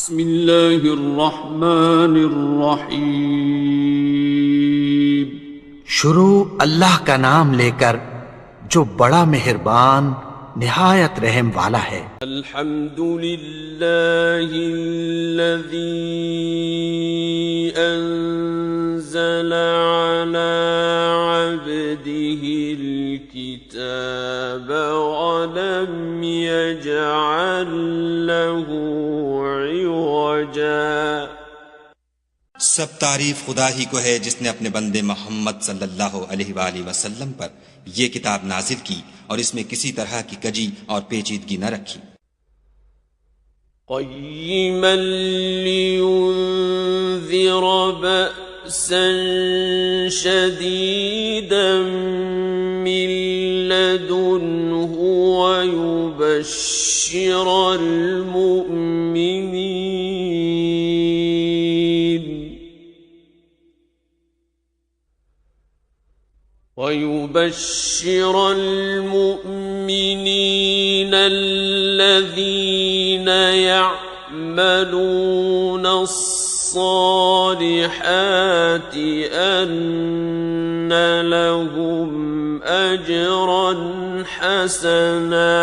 बिस्मिल्लाहिर्रहमानिर्रहीम। शुरू अल्लाह का नाम लेकर जो बड़ा मेहरबान निहायत रहम वाला है। अल्हम्दुलिल्लाहिल्लज़ी अंज़ला अला अब्दिहिल किताब वलम यजअल लहू इवजा। सब तारीफ खुदा ही को है जिसने अपने बंदे मोहम्मद सल्लल्लाहु अलैहि वसल्लम पर यह किताब नाजिल की और इसमें किसी तरह की कजी और पेचीदगी न रखी। क़य्यिमन लियुन्ज़िर बअसन शदीदन मिन लदुन्हु वयुबश्शिरल मुमिनीन الذين يعملون الصالحات أن لهم أجرا حسنا।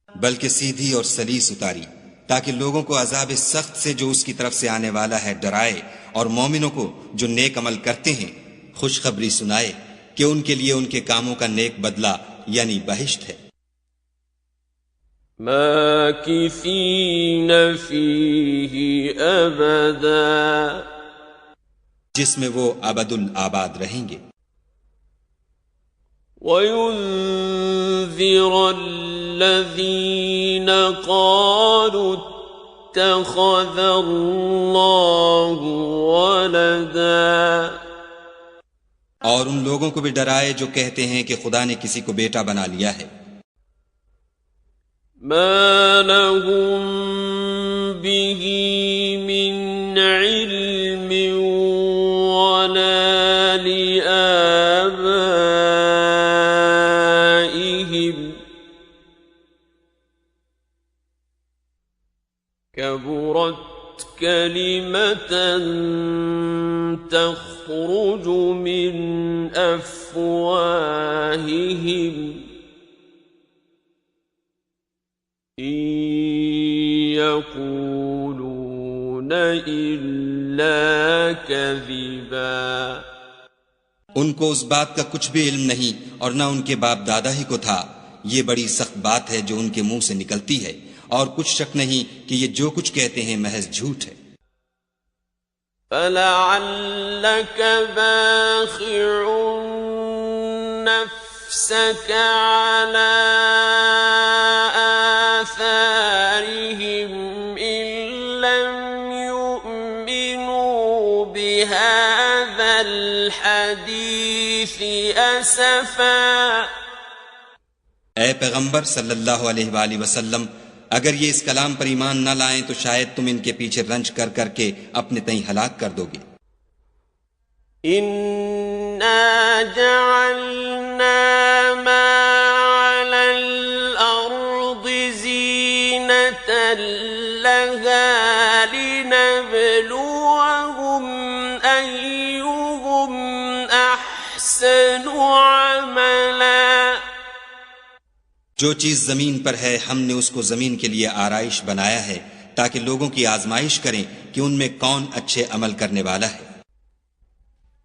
बल्कि सीधी और सलीस उतारी ताकि लोगों को अजाब सख्त से जो उसकी तरफ से आने वाला है डराए, और मोमिनों को जो नेक अमल करते हैं खुशखबरी सुनाए कि उनके लिए उनके कामों का नेक बदला यानी बहिश्त है। माकिसीन फीही अबदा, जिसमें वो अबदुल आबाद रहेंगे। वयुन्ज़िर अल्लज़ीन क़ालू इत्तख़ज़ल्लाहु वलदा, और उन लोगों को भी डराए जो कहते हैं कि खुदा ने किसी को बेटा बना लिया है। मा लहुम बिही मिन इल्मिन वला लिआबाइहिम कबुरत कलिमतन तख़रुज मिन अफ़वाहिहिम इन यक़ूलून इल्ला कज़िबा। उनको उस बात का कुछ भी इल्म नहीं और न उनके बाप दादा ही को था। ये बड़ी सख्त बात है जो उनके मुंह से निकलती है, और कुछ शक नहीं कि ये जो कुछ कहते हैं महज झूठ है। फलअल्लक बाखिउन नफ्सक अला आसारिहिम इन लम युमिनू बिहाज़ल हदीस असफा। ऐ पैगंबर सल्लल्लाहु अलैहि वसल्लम, अगर ये इस कलाम पर ईमान न लाएं तो शायद तुम इनके पीछे रंज कर करके अपने तई हलाक कर दोगे। इन्ना जअलना मा अलल अर्दि ज़ीनतन लहा लिनब्लुवहुम अय्युहुम अहसनु अमला। जो चीज जमीन पर है हमने उसको जमीन के लिए आराइश बनाया है ताकि लोगों की आजमाइश करें कि उनमें कौन अच्छे अमल करने वाला है।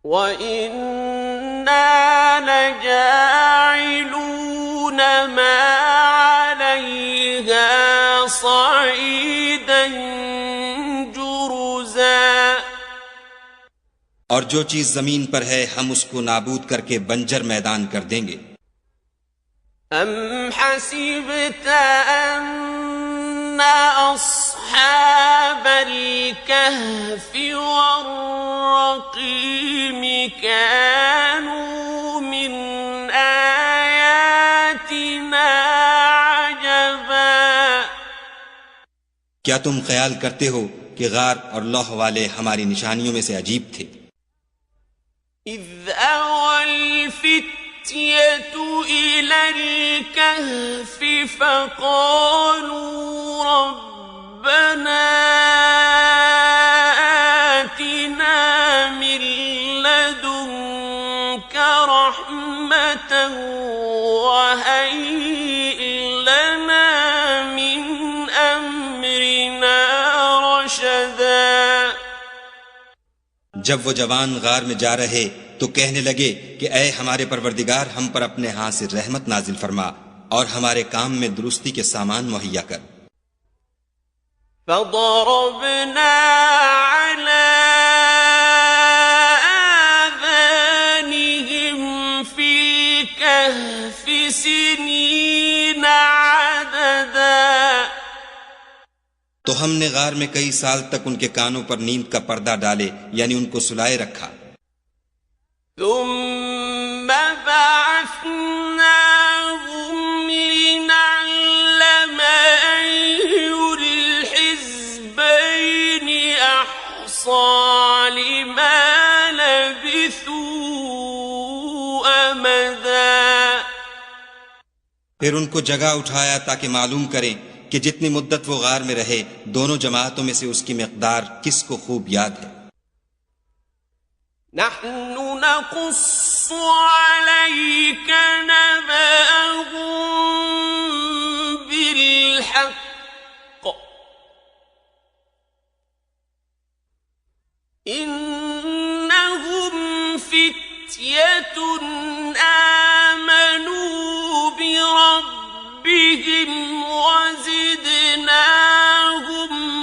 वइन्ना लजाइलून मा अलैहा सईदन जुरुज़ा। और जो चीज जमीन पर है हम उसको नाबूद करके बंजर मैदान कर देंगे। अम हसिबत अन्ना अस्हाबल कहफ़ि वर्रक़ीम कानू मिन आयातिना अजबा। क्या तुम ख्याल करते हो कि गार और लौह वाले हमारी निशानियों में से अजीब थे? इज़ अवल फित्यतु इलल कहफ़ि फ़क़ालू रब्बना ربنا آتنا من لدنك رحمة وهيئ لنا من أمرنا رشدا। जब वो जवान गार में जा रहे तो कहने लगे कि ऐ हमारे परवरदिगार, हम पर अपने हाथ से रहमत नाजिल फरमा और हमारे काम में दुरुस्ती के सामान मुहैया कर। فضربنا على آذانهم في الكهف سنين عددا। तो हमने गार में कई साल तक उनके कानों पर नींद का पर्दा डाले, यानी उनको सुलाए रखा। ثم بعثناهم لنعلم أي الحزبين أحصى لما لبثوا أمدا। फिर उनको जगह उठाया ताकि मालूम करें कि जितनी मुद्दत वो गार में रहे, दोनों जमातों में से उसकी मिक़दार किसको खूब याद है। नहनु नक़ुस्सु अलैक नबअहुम बिलहक़्क़ इन्नहुम फित्यतुन आमनू बिरब्बिहिम वज़िदनाहुम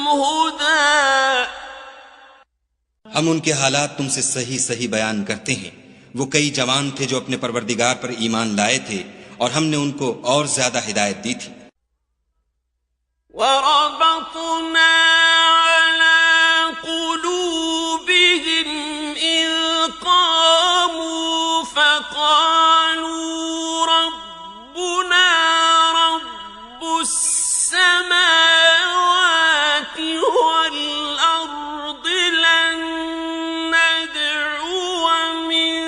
हुदा। हम उनके हालात तुमसे सही सही बयान करते हैं। वो कई जवान थे जो अपने परवरदिगार पर ईमान लाए थे और हमने उनको और ज्यादा हिदायत दी थी। वरबतना अला क़ुलूबिहिम इज़ क़ामू फ़क़ालू रब्बुना रब्बुस समावाति वल अर्दि लन नद'ुव मिन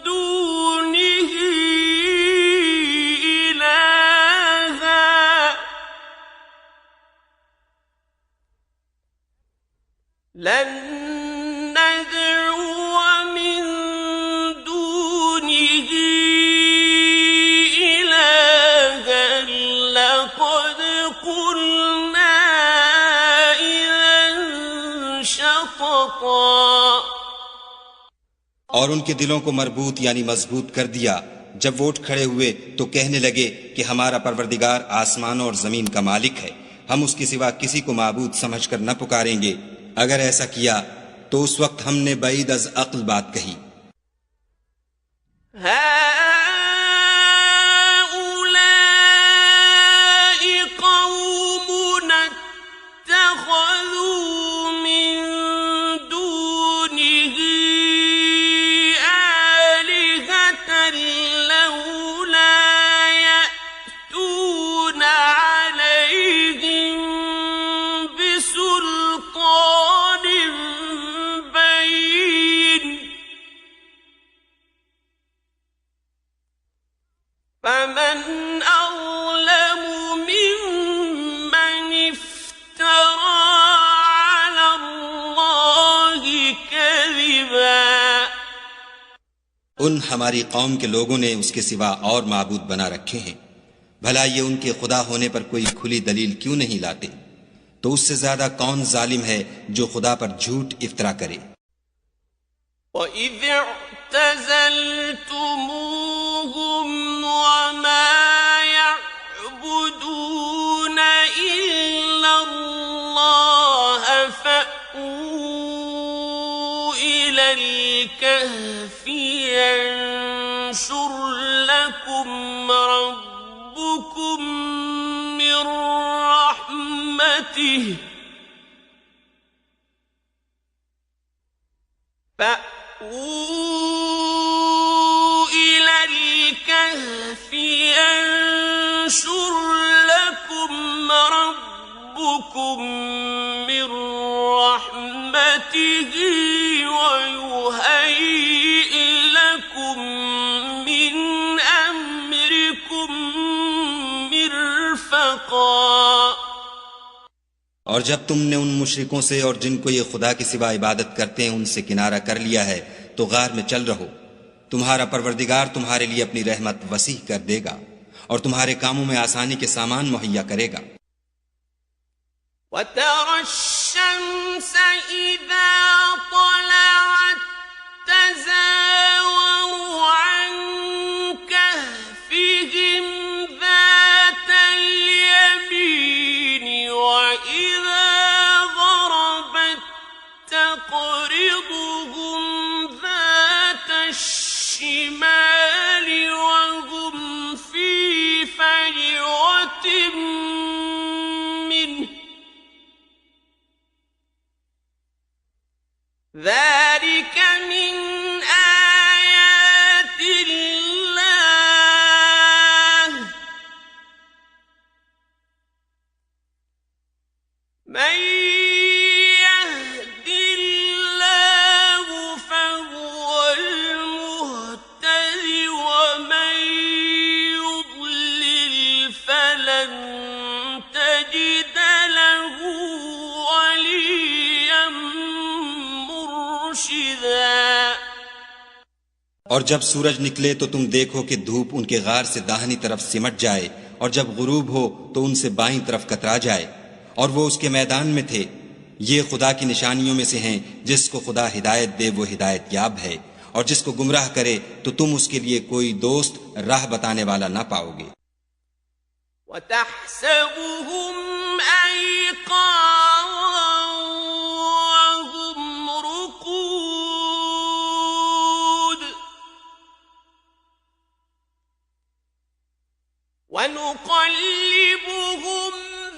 दूनिही इलाहा लन नद'ुव मिन दूनिही इलाहा लक़द क़ुलना इज़न शतता। और उनके दिलों को मरबूत यानी मजबूत कर दिया। जब वो उठ खड़े हुए तो कहने लगे कि हमारा परवरदिगार आसमानों और जमीन का मालिक है, हम उसके सिवा किसी को माबूद समझकर न पुकारेंगे। अगर ऐसा किया तो उस वक्त हमने बईद अज अक्ल बात कही। हाउलाई कौमुन इत्तखज़ू मिन दूनिही आलिहतन लौला यअतूना अलैहिम बिसुल्तानिन बय्यिन فمن أظلم ممن افترى على الله كذبا। उन हमारी कौम के लोगों ने उसके सिवा और माबूद बना रखे हैं। भला ये उनके खुदा होने पर कोई खुली दलील क्यों नहीं लाते? तो उससे ज्यादा कौन जालिम है जो खुदा पर झूठ इफ्तरा करे। وَإِذِ اعْتَزَلْتُمُوهُمْ وَمَا يَعْبُدُونَ إِلَّا اللَّهَ فَأْوُوا إِلَى الْكَهْفِ يَنشُرْ لَكُمْ رَبُّكُمْ مِنْ رَحْمَتِهِ فأووا إلى الكهف ينشر لكم ربكم من رحمته ويهيئ لكم من أمركم مرفقا। और जब तुमने उन मुशरिकों से और जिनको ये खुदा के सिवा इबादत करते हैं उनसे किनारा कर लिया है तो गार में चल रहो। तुम्हारा परवरदिगार तुम्हारे लिए अपनी रहमत वसीह कर देगा और तुम्हारे कामों में आसानी के सामान मुहैया करेगा। وَتَرَى الشَّمْسَ إِذَا طَلَعَت تَزَاوَرُ عَنْ كَهْفِهِمْ ذَاتَ الْيَمِينِ وَإِذَا غَرَبَت تَقْرِضُهُمْ ذَاتَ الشِّمَالِ وَهُمْ فِي فَجْوَةٍ مِّنْهُ ذلك من آيات الله من يهد الله فهو المهتد ومن يضلل فلن تجد له وليا और जब सूरज निकले तो तुम देखो कि धूप उनके गार से दाहिनी तरफ सिमट जाए और जब गुरूब हो तो उनसे बाईं तरफ कतरा जाए और वो उसके मैदान में थे। ये खुदा की निशानियों में से हैं। जिसको खुदा हिदायत दे वो हिदायत याब है और जिसको गुमराह करे तो तुम उसके लिए कोई दोस्त राह बताने वाला ना पाओगे। وَتَحْسَبُهُمْ أَيْقَاظًا وَهُمْ رُقُودٌ وَنُقَلِّبُهُمْ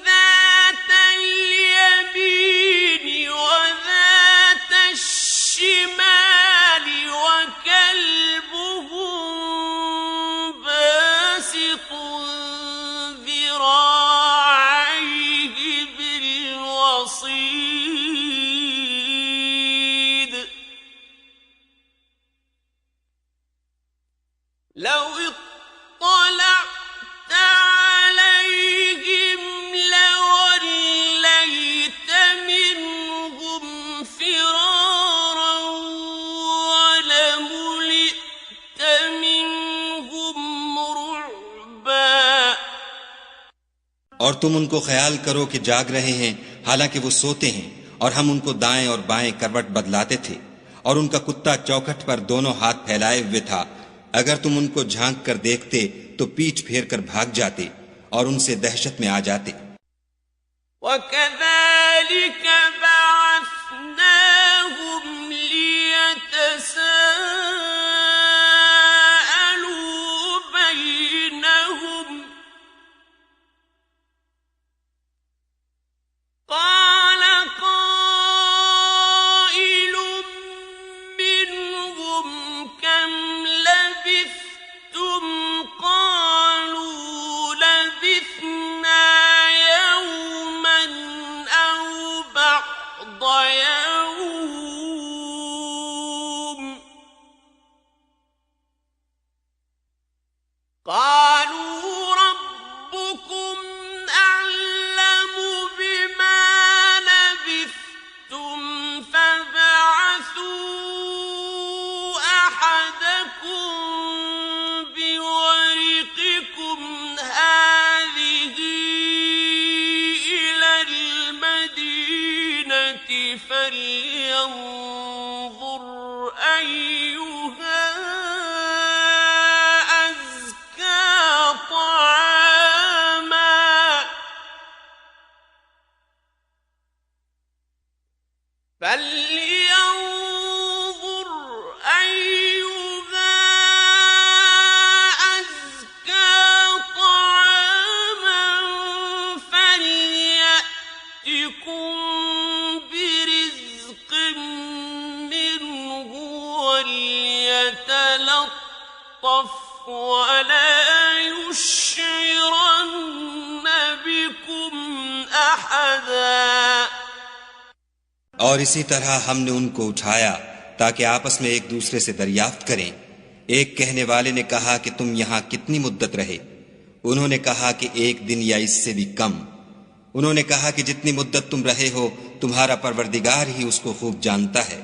ذَاتَ الْيَمِينِ وَذَاتَ الشِّمَالِ وَكَلْبُهُمْ بَاسِطٌ ذراعيه بالوصيد لو اطلعت عليهم لوليت منهم فرارا ولملئت منهم رعبا और तुम उनको ख्याल करो कि जाग रहे हैं हालांकि वो सोते हैं और हम उनको दाएं और बाएं करवट बदलाते थे और उनका कुत्ता चौखट पर दोनों हाथ फैलाए हुए था। अगर तुम उनको झांक कर देखते तो पीठ फेर कर भाग जाते और उनसे दहशत में आ जाते। وَكَذَلِكَ بَعَثْنَاهُمْ لِيَتَسَاءَلُوا بَيْنَهُمْ قَالَ قَائِلٌ مِّنْهُمْ كَمْ لَبِثْتُمْ قَالُوا لَبِثْنَا يَوْمًا أَوْ بَعْضَ يَوْمٍ قَالُوا رَبُّكُمْ أَعْلَمُ بِمَا لَبِثْتُمْ فَابْعَثُوا أَحَدَكُمْ بِوَرِقِكُمْ هَٰذِهِ إِلَى الْمَدِينَةِ فَلْيَنظُرْ أَيُّهَا أَزْكَىٰ طَعَامًا فَلْيَنظُرْ أَيُّهَا أَزْكَىٰ طَعَامًا فَلْيَأْتِكُم بِرِزْقٍ مِّنْهُ وَلْيَتَلَطَّفْ وَلَا يُشْعِرَنَّ بِكُمْ أَحَدًا और इसी तरह हमने उनको उठाया ताकि आपस में एक दूसरे से दरियाफ्त करें। एक कहने वाले ने कहा कि तुम यहाँ कितनी मुद्दत रहे? उन्होंने कहा कि एक दिन या इससे भी कम। उन्होंने कहा कि जितनी मुद्दत तुम रहे हो तुम्हारा परवरदिगार ही उसको खूब जानता है।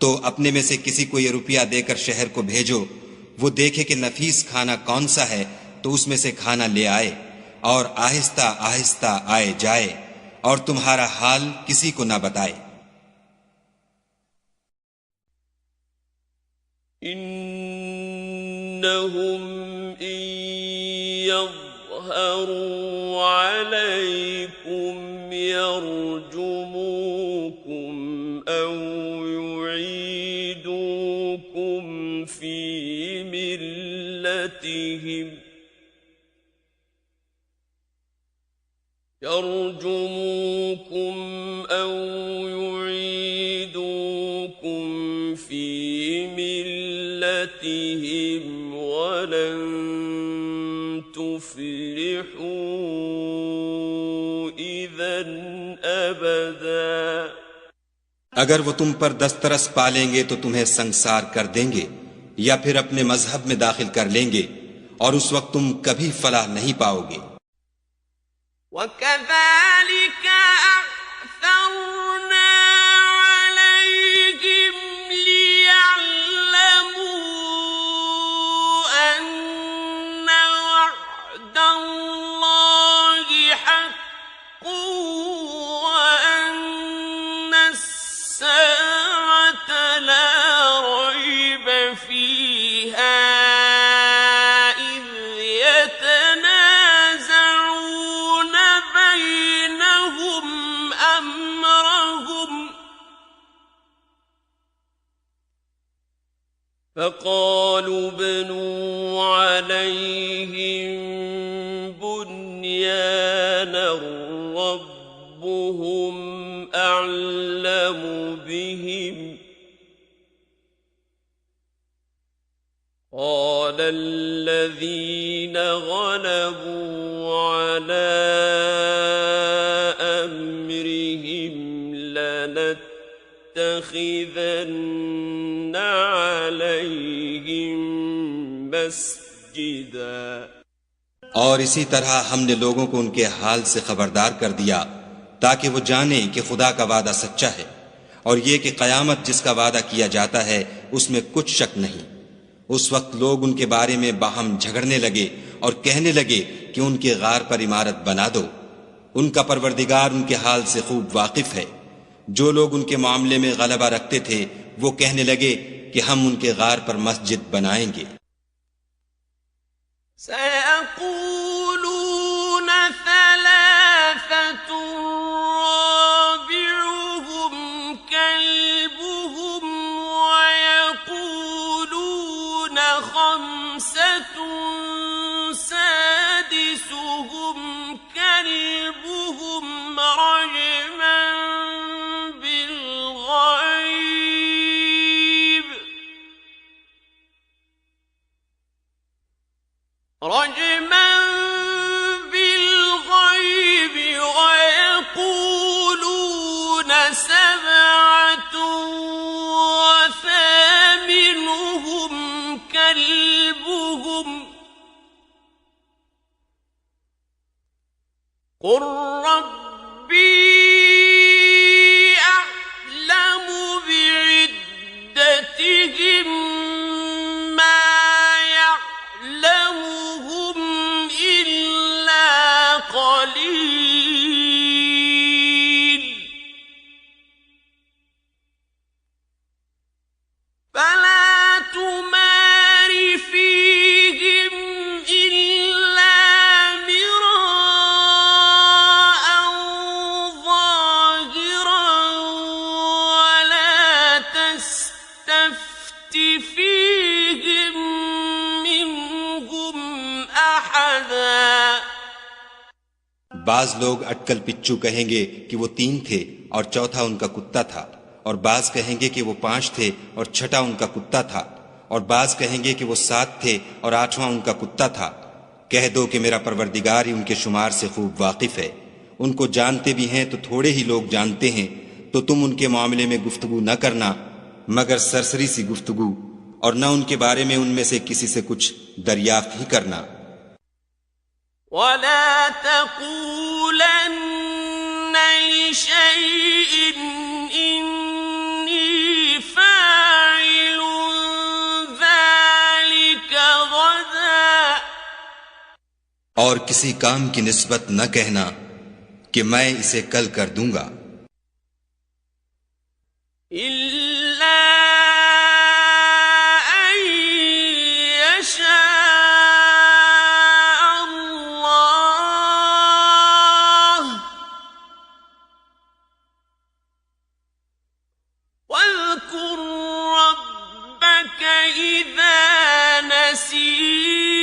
तो अपने में से किसी को ये रुपया देकर शहर को भेजो, वो देखे कि नफीस खाना कौन सा है तो उसमें से खाना ले आए और आहिस्ता आहिस्ता आए जाए और तुम्हारा हाल किसी को ना बताए। इन्नहुम यज़हरू अलैकुम यरजुमुकुम औ युईदुकुम फी मिल्लतिहिम يرجموكم أو يعيدوكم في ملتهم ولن تفلحوا إذا أبدا। अगर वो तुम पर दस्तरस पालेंगे तो तुम्हें संसार कर देंगे या फिर अपने मजहब में दाखिल कर लेंगे और उस वक्त तुम कभी फलाह नहीं पाओगे। وَكَذَلِكَ أَعْثَرْنَا عَلَيْهِمْ لِيَعْلَمُوا أَنَّ وَعْدَ اللَّهِ حَقٌّ وَأَنَّ السَّاعَةَ لَا رَيْبَ فِيهَا إِذْ يَتَنَازَعُونَ بينهم أمرهم فقالوا ابنوا عليهم بنيانا ربهم أعلم بهم قال الذين غلبوا على أمرهم لنتخذن عليهم مسجدا। और इसी तरह हमने लोगों को उनके हाल से खबरदार कर दिया ताकि वो जाने कि खुदा का वादा सच्चा है और ये कि कयामत जिसका वादा किया जाता है उसमें कुछ शक नहीं। उस वक्त लोग उनके बारे में बाहम झगड़ने लगे और कहने लगे कि उनके गार पर इमारत बना दो। उनका परवरदिगार उनके हाल से खूब वाकिफ है। जो लोग उनके मामले में गलबा रखते थे वो कहने लगे कि हम उनके गार पर मस्जिद बनाएंगे। سيقولون ثلاثة رابعهم كلبهم ويقولون خمسة سادسهم كلبهم رجما بالغيب ويقولون سبعة وثامنهم كلبهم قل ربي أعلم بعدتهم ما يعلمهم إلا قليل فلا تمار فيهم إلا مراء ظاهرا ولا تستفت فيهم منهم أحدا। बाज लोग अटकल पिच्चू कहेंगे कि वो 3 थे और चौथा उनका कुत्ता था, और बाज कहेंगे कि वो 5 थे और छठा उनका कुत्ता था, और बाज कहेंगे कि वो 7 थे और 8वां उनका कुत्ता था। कह दो कि मेरा परवरदिगार ही उनके शुमार से खूब वाकिफ है। उनको जानते भी हैं तो थोड़े ही लोग जानते हैं, तो तुम उनके मामले में गुफ्तगू न करना मगर सरसरी सी गुफ्तगू, और न उनके बारे में उनमें से किसी से कुछ दरियाफ्त ही करना। ولا تقولن لشيء إني فاعل ذلك غدا और किसी काम की निस्बत न कहना कि मैं इसे कल कर दूंगा, إلا أن يشاء الله واذكر ربك إذا نسيت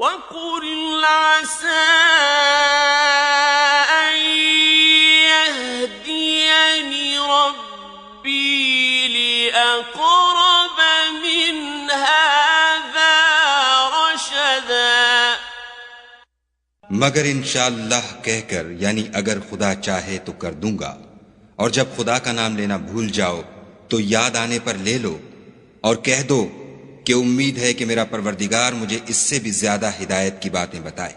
وقل عسى أن يهديني ربي لأقرب من هذا رشدا मगर इंशाअल्लाह कहकर, यानी अगर खुदा चाहे तो कर दूंगा। और जब खुदा का नाम लेना भूल जाओ तो याद आने पर ले लो और कह दो कि उम्मीद है कि मेरा परवरदिगार मुझे इससे भी ज्यादा हिदायत की बातें बताए।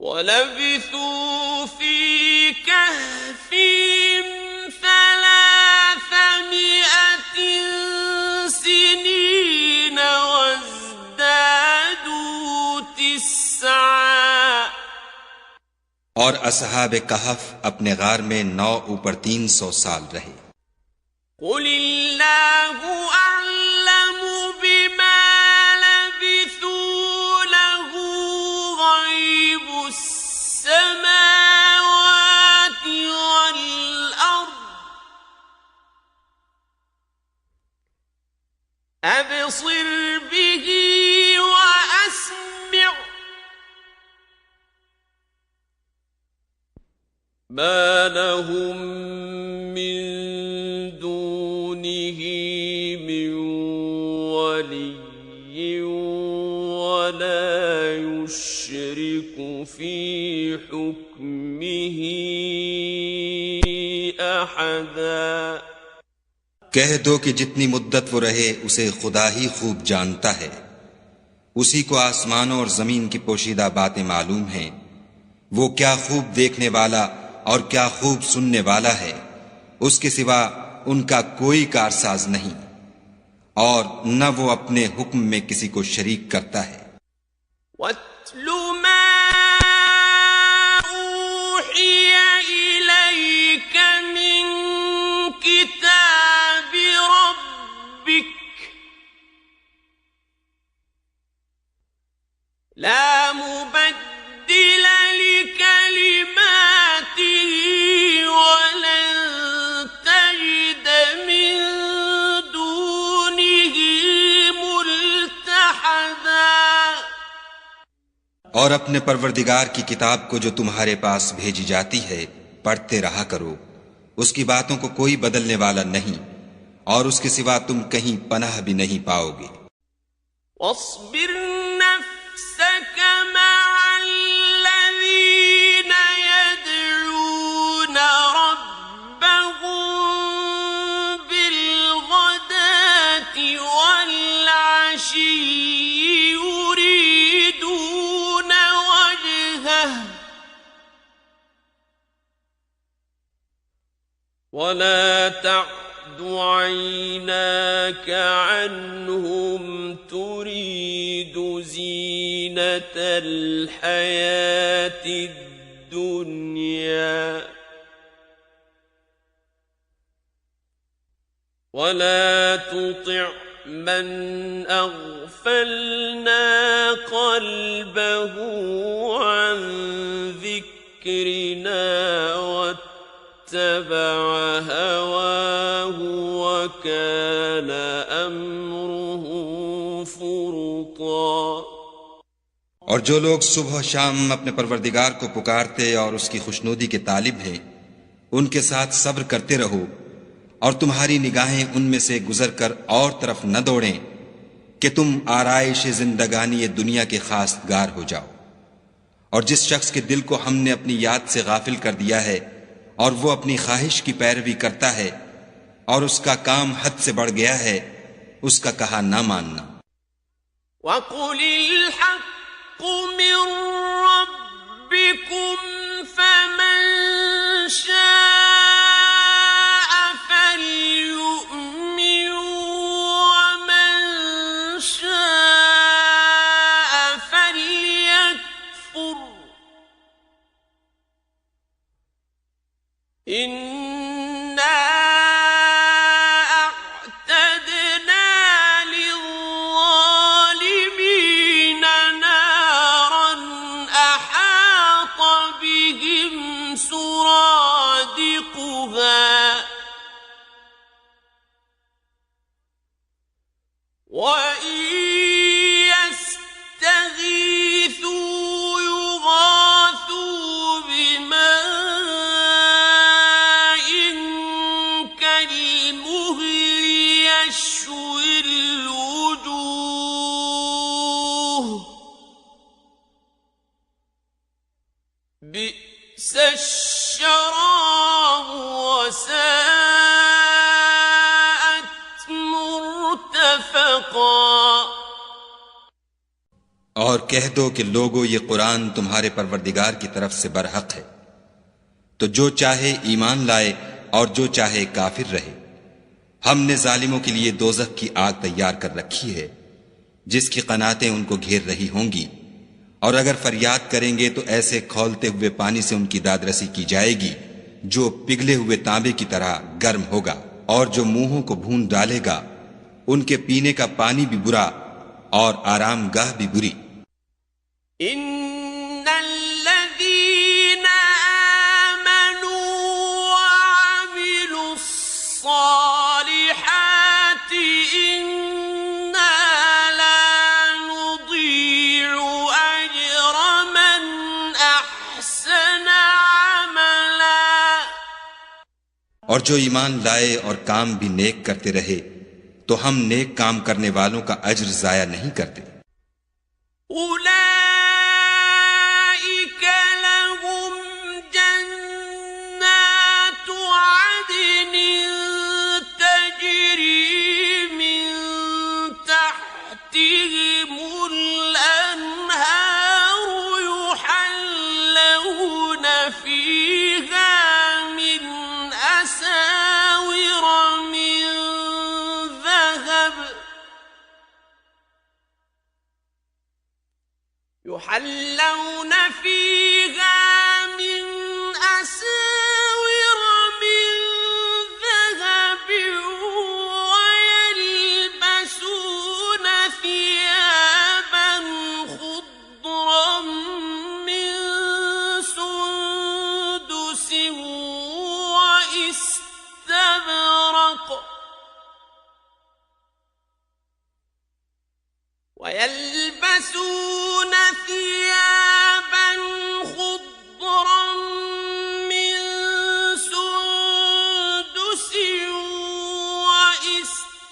وَلَبِثُوا فِي كَهْفِهِمْ 300 سِنِينَ وَازْدَادُوا 9 और असहाब कहफ अपने गार में 9 ऊपर 300 साल रहे। قُلِ اللَّهُ أَعْلَمُ بِمَا لَبِثُوا لَهُ غَيْبُ السَّمَاوَاتِ وَالْأَرْضِ أَبْصِرْ بِهِ وَأَسْمِعْ ما لهم من دونه من ولي ولا يشرك في حكمه أحدا कह दो कि जितनी मुद्दत वो रहे उसे खुदा ही खूब जानता है। उसी को आसमानों और जमीन की पोशीदा बातें मालूम हैं। वो क्या खूब देखने वाला और क्या खूब सुनने वाला है। उसके सिवा उनका कोई कारसाज नहीं और न वो अपने हुक्म में किसी को शरीक करता है। وَاتْلُ مَا أُوحِيَ إِلَيْكَ مِنْ كِتَابِ رَبِّكَ لا مبدل لكلماته ولن تجد من دونه ملتحدا और अपने परवरदिगार की किताब को जो तुम्हारे पास भेजी जाती है पढ़ते रहा करो। उसकी बातों को कोई बदलने वाला नहीं और उसके सिवा तुम कहीं पनाह भी नहीं पाओगे। واصبر نفسك مع الذين يدعون ربهم بالغداة والعشي يريدون وجهه ولا تعد عيناك عنهم تريد زينة الحياة الدنيا ولا تطع من أغفلنا قلبه عن ذكرنا واتبع هواه وكان أمره فرطا। और जो लोग सुबह शाम अपने परवरदिगार को पुकारते और उसकी खुशनुदी के तालिब हैं, उनके साथ सब्र करते रहो और तुम्हारी निगाहें उनमें से गुजर कर और तरफ न दौड़ें कि तुम आराइश जिंदगानी दुनिया के खासगार हो जाओ। और जिस शख्स के दिल को हमने अपनी याद से गाफिल कर दिया है और वो अपनी ख्वाहिश की पैरवी करता है और उसका काम हद से बढ़ गया है, उसका कहा ना मानना। वक़ुलिल हक़्क़ من ربكم فمن شاء فليؤمن ومن شاء فليكفر إنا أعتدنا للظالمين نارا أحاط بهم سرادقها وإن يستغيثوا يغاثوا بماء كالمهل يشوي الوجوه بئس الشراب وساءت مرتفقا और कह दो कि लोगो ये कुरान तुम्हारे परवरदिगार की तरफ से बरहक है, तो जो चाहे ईमान लाए और जो चाहे काफिर रहे। हमने जालिमों के लिए दोजख की आग तैयार कर रखी है जिसकी कनातें उनको घेर रही होंगी, और अगर फरियाद करेंगे तो ऐसे खौलते हुए पानी से उनकी दादरसी की जाएगी जो पिघले हुए तांबे की तरह गर्म होगा, और जो मुंहों को भून डालेगा। उनके पीने का पानी भी बुरा और आरामगाह भी बुरी। इन्नल्लज़ीना आमनू वअमिलु स्सालिहाति इन्ना ला नुदीउ अज्र मन अहसना अमला। और जो ईमान लाए और काम भी नेक करते रहे तो हम नेक काम करने वालों का अज्र जाया नहीं करते। उलाइक लहुम जन्नातु अदनिन तजरी मिन तहतिहिमुल अन्हार युहल्लौन फीहा मिन असाविर मिन يحلون فيها من أساور من ذهب ويلبسون ثيابا خضرا من سندس واستبرق ويلبسون ثيابا خضرا من سندس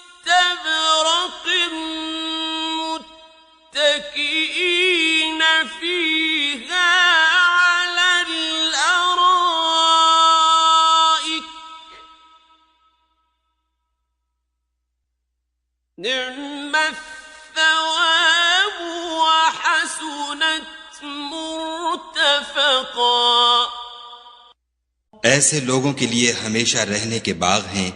واستبرق متكئين فيها على الأرائك نعم الثواب وحسنت مرتفقا। ऐसे लोगों के लिए हमेशा रहने के बाग हैं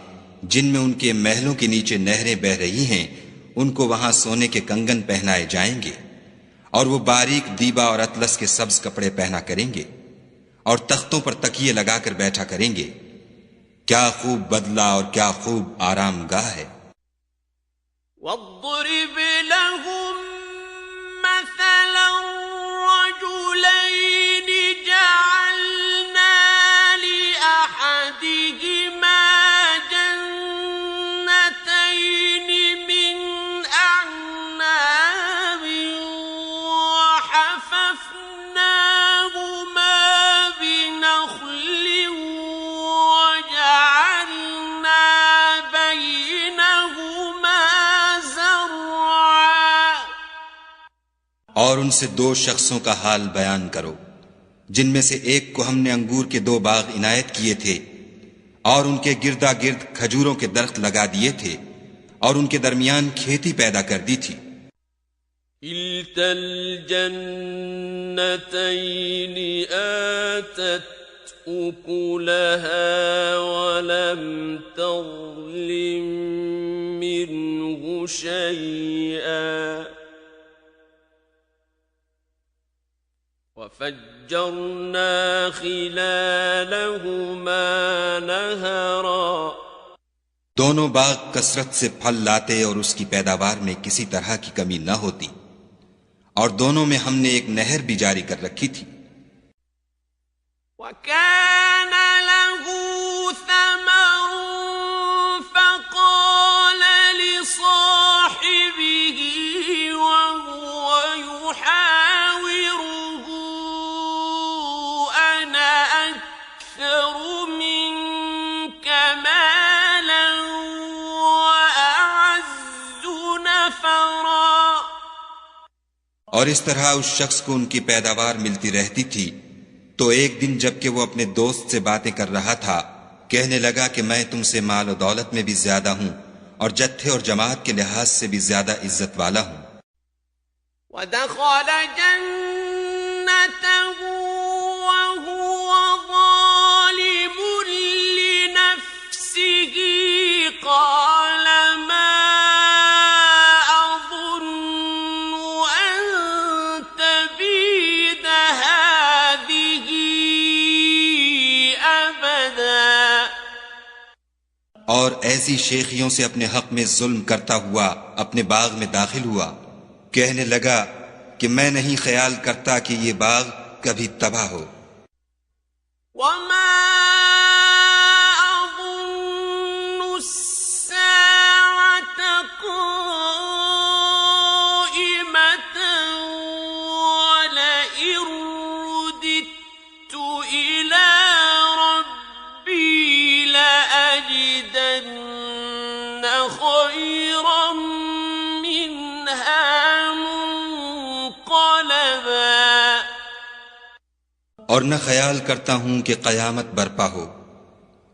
जिनमें उनके महलों के नीचे नहरें बह रही हैं। उनको वहां सोने के कंगन पहनाए जाएंगे और वो बारीक दीबा और अतलस के सब्ज कपड़े पहना करेंगे और तख्तों पर तकिए लगाकर बैठा करेंगे। क्या खूब बदला और क्या खूब आरामगाह है। واضرب لهم مثلا رجلين جعلنا لأحدهما جنتين من أعناب وحففناهما بنخل وجعلنا بينهما और उनसे दो शख्सों का हाल बयान करो जिनमें से एक को हमने अंगूर के दो बाग इनायत किए थे और उनके गिरदा गिर्द खजूरों के दरख्त लगा दिए थे और उनके दरमियान खेती पैदा कर दी थी। كلتا الجنتين آتت أكلها ولم تظلم منه شيئا وفجرنا خلالهما نهرا दोनों बाग कसरत से फल लाते और उसकी पैदावार में किसी तरह की कमी न होती, और दोनों में हमने एक नहर भी जारी कर रखी थी। وكان له ثمر فقال لصاحبه وهو يحاوره أنا أكثر منك مالا وأعز نفرا। और इस तरह उस शख्स को उनकी पैदावार मिलती रहती थी, तो एक दिन जबकि वो अपने दोस्त से बातें कर रहा था, कहने लगा कि मैं तुमसे माल और दौलत में भी ज्यादा हूं और जत्थे और जमात के लिहाज से भी ज्यादा इज्जत वाला हूं। ودخل جنته وهو ظالم لنفسه قال ما أظن أن تبيد هذه أبدا। और ऐसी शेखियों से अपने हक में जुल्म करता हुआ अपने बाग में दाखिल हुआ, कहने लगा कि मैं नहीं ख्याल करता कि ये बाग कभी तबाह हो। وما أظن الساعة قائمة ولئن رددت إلى ربي لأجدن خيرا منها منقلبا। और न ख्याल करता हूं कि कयामत बरपा हो,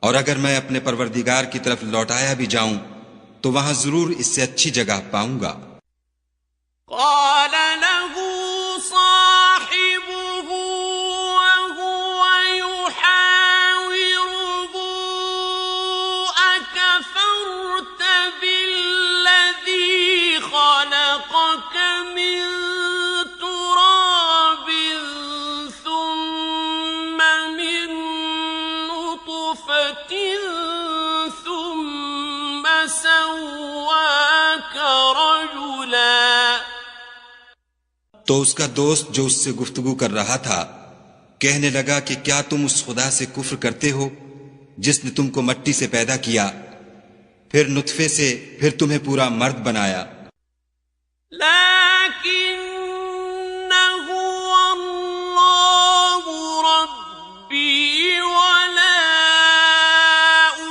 और अगर मैं अपने परवरदिगार की तरफ लौटाया भी जाऊं तो वहां जरूर इससे अच्छी जगह पाऊंगा। قال له صاحبه وهو يحاوره أكفرت بالذي خلقك من تراب ثم من نطفة ثم سواك رجلا। तो उसका दोस्त जो उससे गुफ्तगू कर रहा था कहने लगा कि क्या तुम उस खुदा से कुफ्र करते हो जिसने तुमको मट्टी से पैदा किया, फिर नुत्फे से, फिर तुम्हें पूरा मर्द बनाया। لكنه الله ربي ولا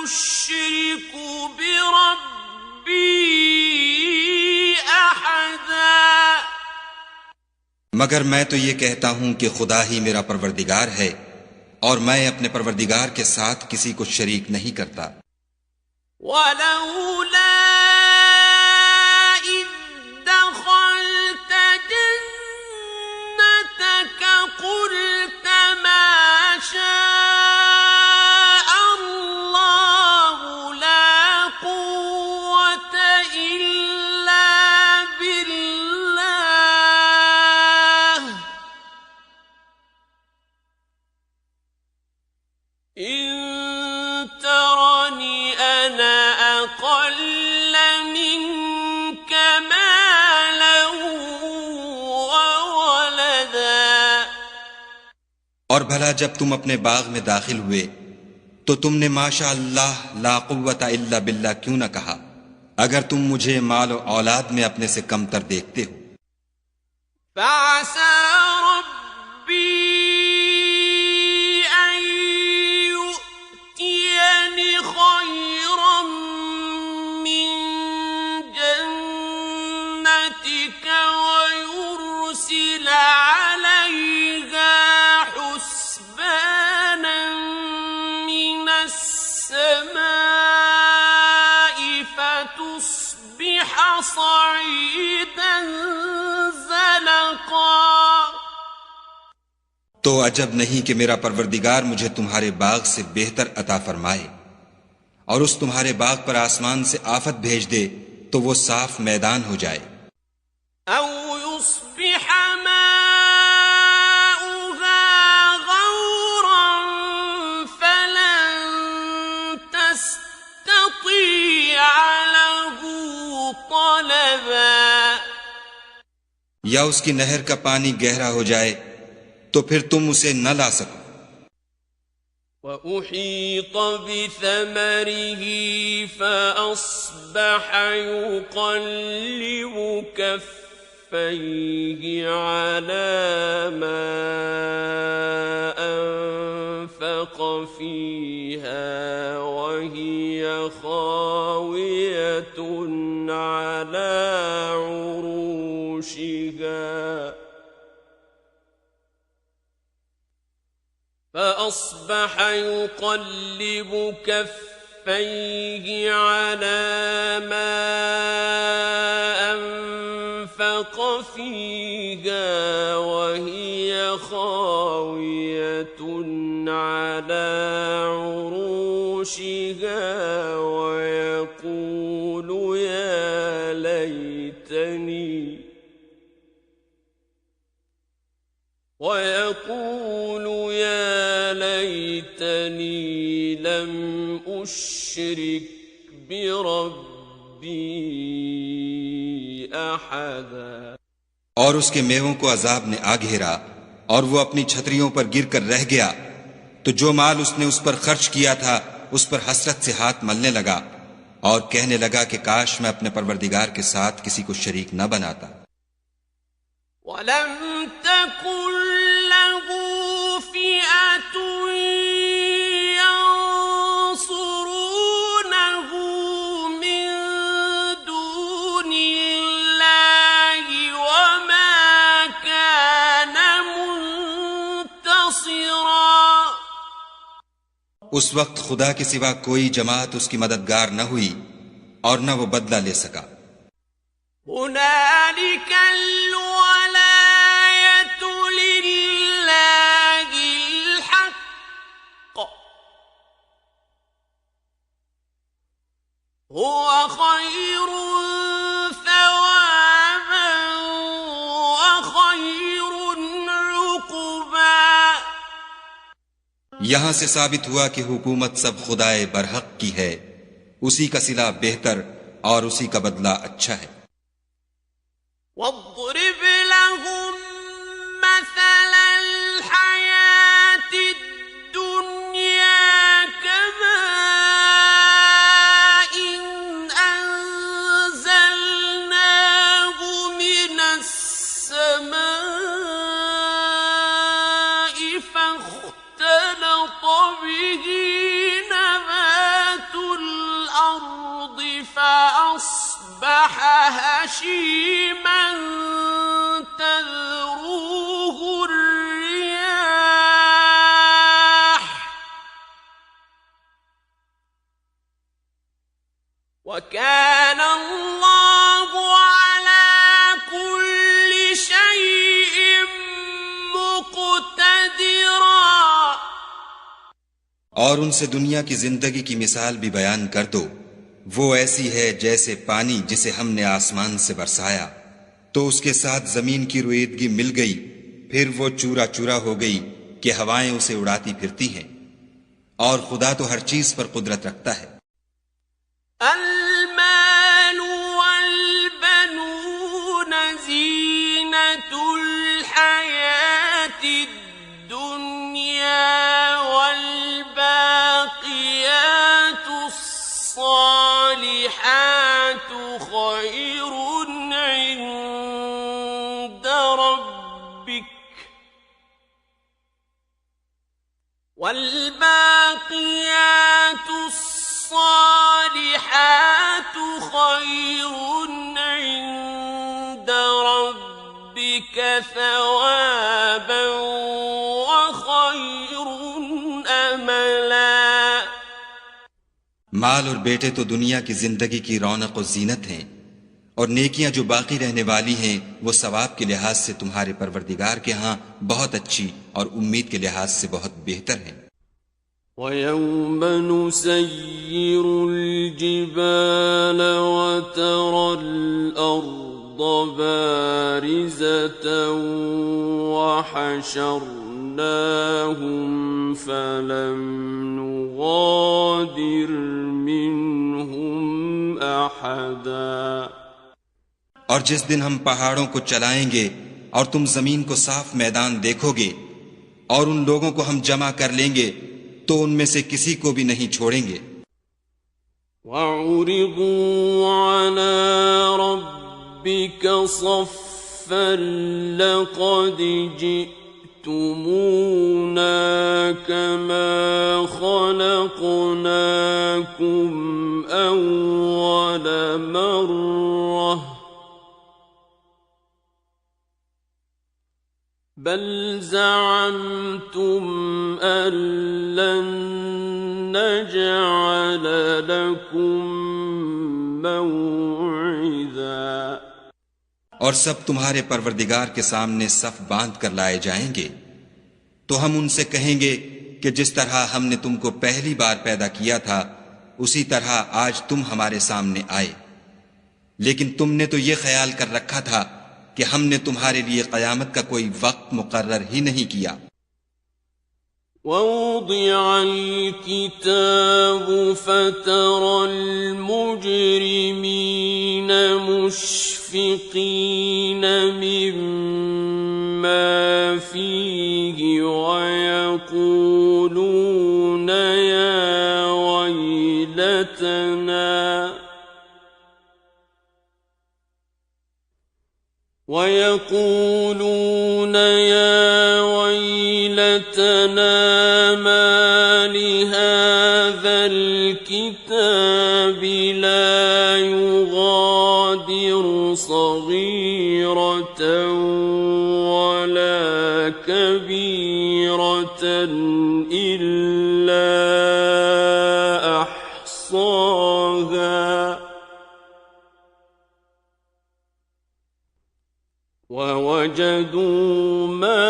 أشرك بربي أحدا। मगर मैं तो ये कहता हूं कि खुदा ही मेरा परवरदिगार है और मैं अपने परवरदिगार के साथ किसी को शरीक नहीं करता। ولولا إذ دخلت جنتك قلت ما شاء الله لا قوة إلا بالله إن ترني أنا أقل منك مالا وولدا। और भला जब तुम अपने बाग में दाखिल हुए तो तुमने माशा अल्लाह ला कुव्वता इल्ला बिल्ला क्यों न कहा, अगर तुम मुझे माल और औलाद में अपने से कमतर देखते हो। فعسى ربي أن يؤتيني خيرا من جنتك ويرسل عليها حسبانا من السماء فتصبح صعيدا तो अजब नहीं कि मेरा परवरदिगार मुझे तुम्हारे बाग से बेहतर अता फरमाए और उस तुम्हारे बाग पर आसमान से आफत भेज दे तो वो साफ मैदान हो जाए। أو يصبح ماؤها غورا فلن تستطيع له طلبا या उसकी नहर का पानी गहरा हो जाए तो फिर तुम उसे न ला सको। وأحيط بثمره فأصبح يقلب كفيه على ما أنفق فيها وهي خاوية على عروشها فأصبح يقلب كفيه على ما أنفق فيها وهي خاوية على عروشها ويقول يا ليتني لم أشرك بربي أحدا। और उसके मेवों को अजाब ने आ घेरा और वो अपनी छतरियों पर गिरकर रह गया, तो जो माल उसने उस पर खर्च किया था उस पर हसरत से हाथ मलने लगा और कहने लगा कि काश मैं अपने परवरदिगार के साथ किसी को शरीक न बनाता। वलम तकुन लहू फिअतुन यंसुरूनहु मिन दूनिल्लाहि वमा कान मुंतसिरा। उस वक्त खुदा के सिवा कोई जमात उसकी मददगार न हुई और न वो बदला ले सका। हुनालिक अल-वलायतु लिल्लाहिल हक़्क़ हुव खैरुन सवाबन व खैरुन उक़बा। यहां से साबित हुआ कि हुकूमत सब खुदाए बरहक की है, उसी का सिला बेहतर और उसी का बदला अच्छा है। वद्रिब लहुम मसलल हयातिद दुनिया कमाइन अंज़लनाहु मिनस समाई फख्तलत बिही नबातुल अर्दि फअस्बह हशीमा तज़रुहु الرياح وكان الله على كل شيء मुक़तदिरा। और उनसे दुनिया की जिंदगी की मिसाल भी बयान कर दो। वो ऐसी है जैसे पानी जिसे हमने आसमान से बरसाया तो उसके साथ जमीन की रुईदगी मिल गई, फिर वो चूरा चूरा हो गई कि हवाएं उसे उड़ाती फिरती हैं। और खुदा तो हर चीज पर कुदरत रखता है। المال والبنون زينة الحياة الدنيا والباقيات الصالحات خير عند ربك والباقيات الصالحات خير عند ربك ثوابا وخير أملا। माल और बेटे तो दुनिया की जिंदगी की रौनक और जीनत हैं और नेकियां जो बाकी रहने वाली हैं वो सवाब के लिहाज से तुम्हारे परवरदिगार के यहाँ बहुत अच्छी और उम्मीद के लिहाज से बहुत बेहतर हैं। وَيَوْمَ نُسَيِّرُ الْجِبَالَ وَتَرَى الْأَرْضَ بَارِزَةً وَحَشَرْنَاهُمْ فَلَمْ نُغَادِرْ مِنْهُمْ أَحَدًا। और जिस दिन हम पहाड़ों को चलाएंगे और तुम जमीन को साफ मैदान देखोगे और उन लोगों को हम जमा कर लेंगे तो उनमें से किसी को भी नहीं छोड़ेंगे। وَعُرِضُوا عَلَى رَبِّكَ صَفًّا لَقَدْ جِئْتُمُونَا كَمَا خَلَقْنَاكُمْ أَوَّلَ مَرَّةٍ بل زعمتم أن لن نجعل لكم موعدا। और सब तुम्हारे परवरदिगार के सामने सफ बांध कर लाए जाएंगे तो हम उनसे कहेंगे कि जिस तरह हमने तुमको पहली बार पैदा किया था उसी तरह आज तुम हमारे सामने आए, लेकिन तुमने तो ये ख्याल कर रखा था कि हमने तुम्हारे लिए क़यामत का कोई वक्त मुकर्रर ही नहीं किया। وَوُضِعَ الْكِتَابُ فَتَرَى الْمُجْرِمِينَ مُشْفِقِينَ مِمَّا فِيهِ وَيَقُولُونَ يا ويلتنا ما لهذا الكتاب لا يغادر صغيرة ولا كبيرة إلا أحصاها ووجدوا ما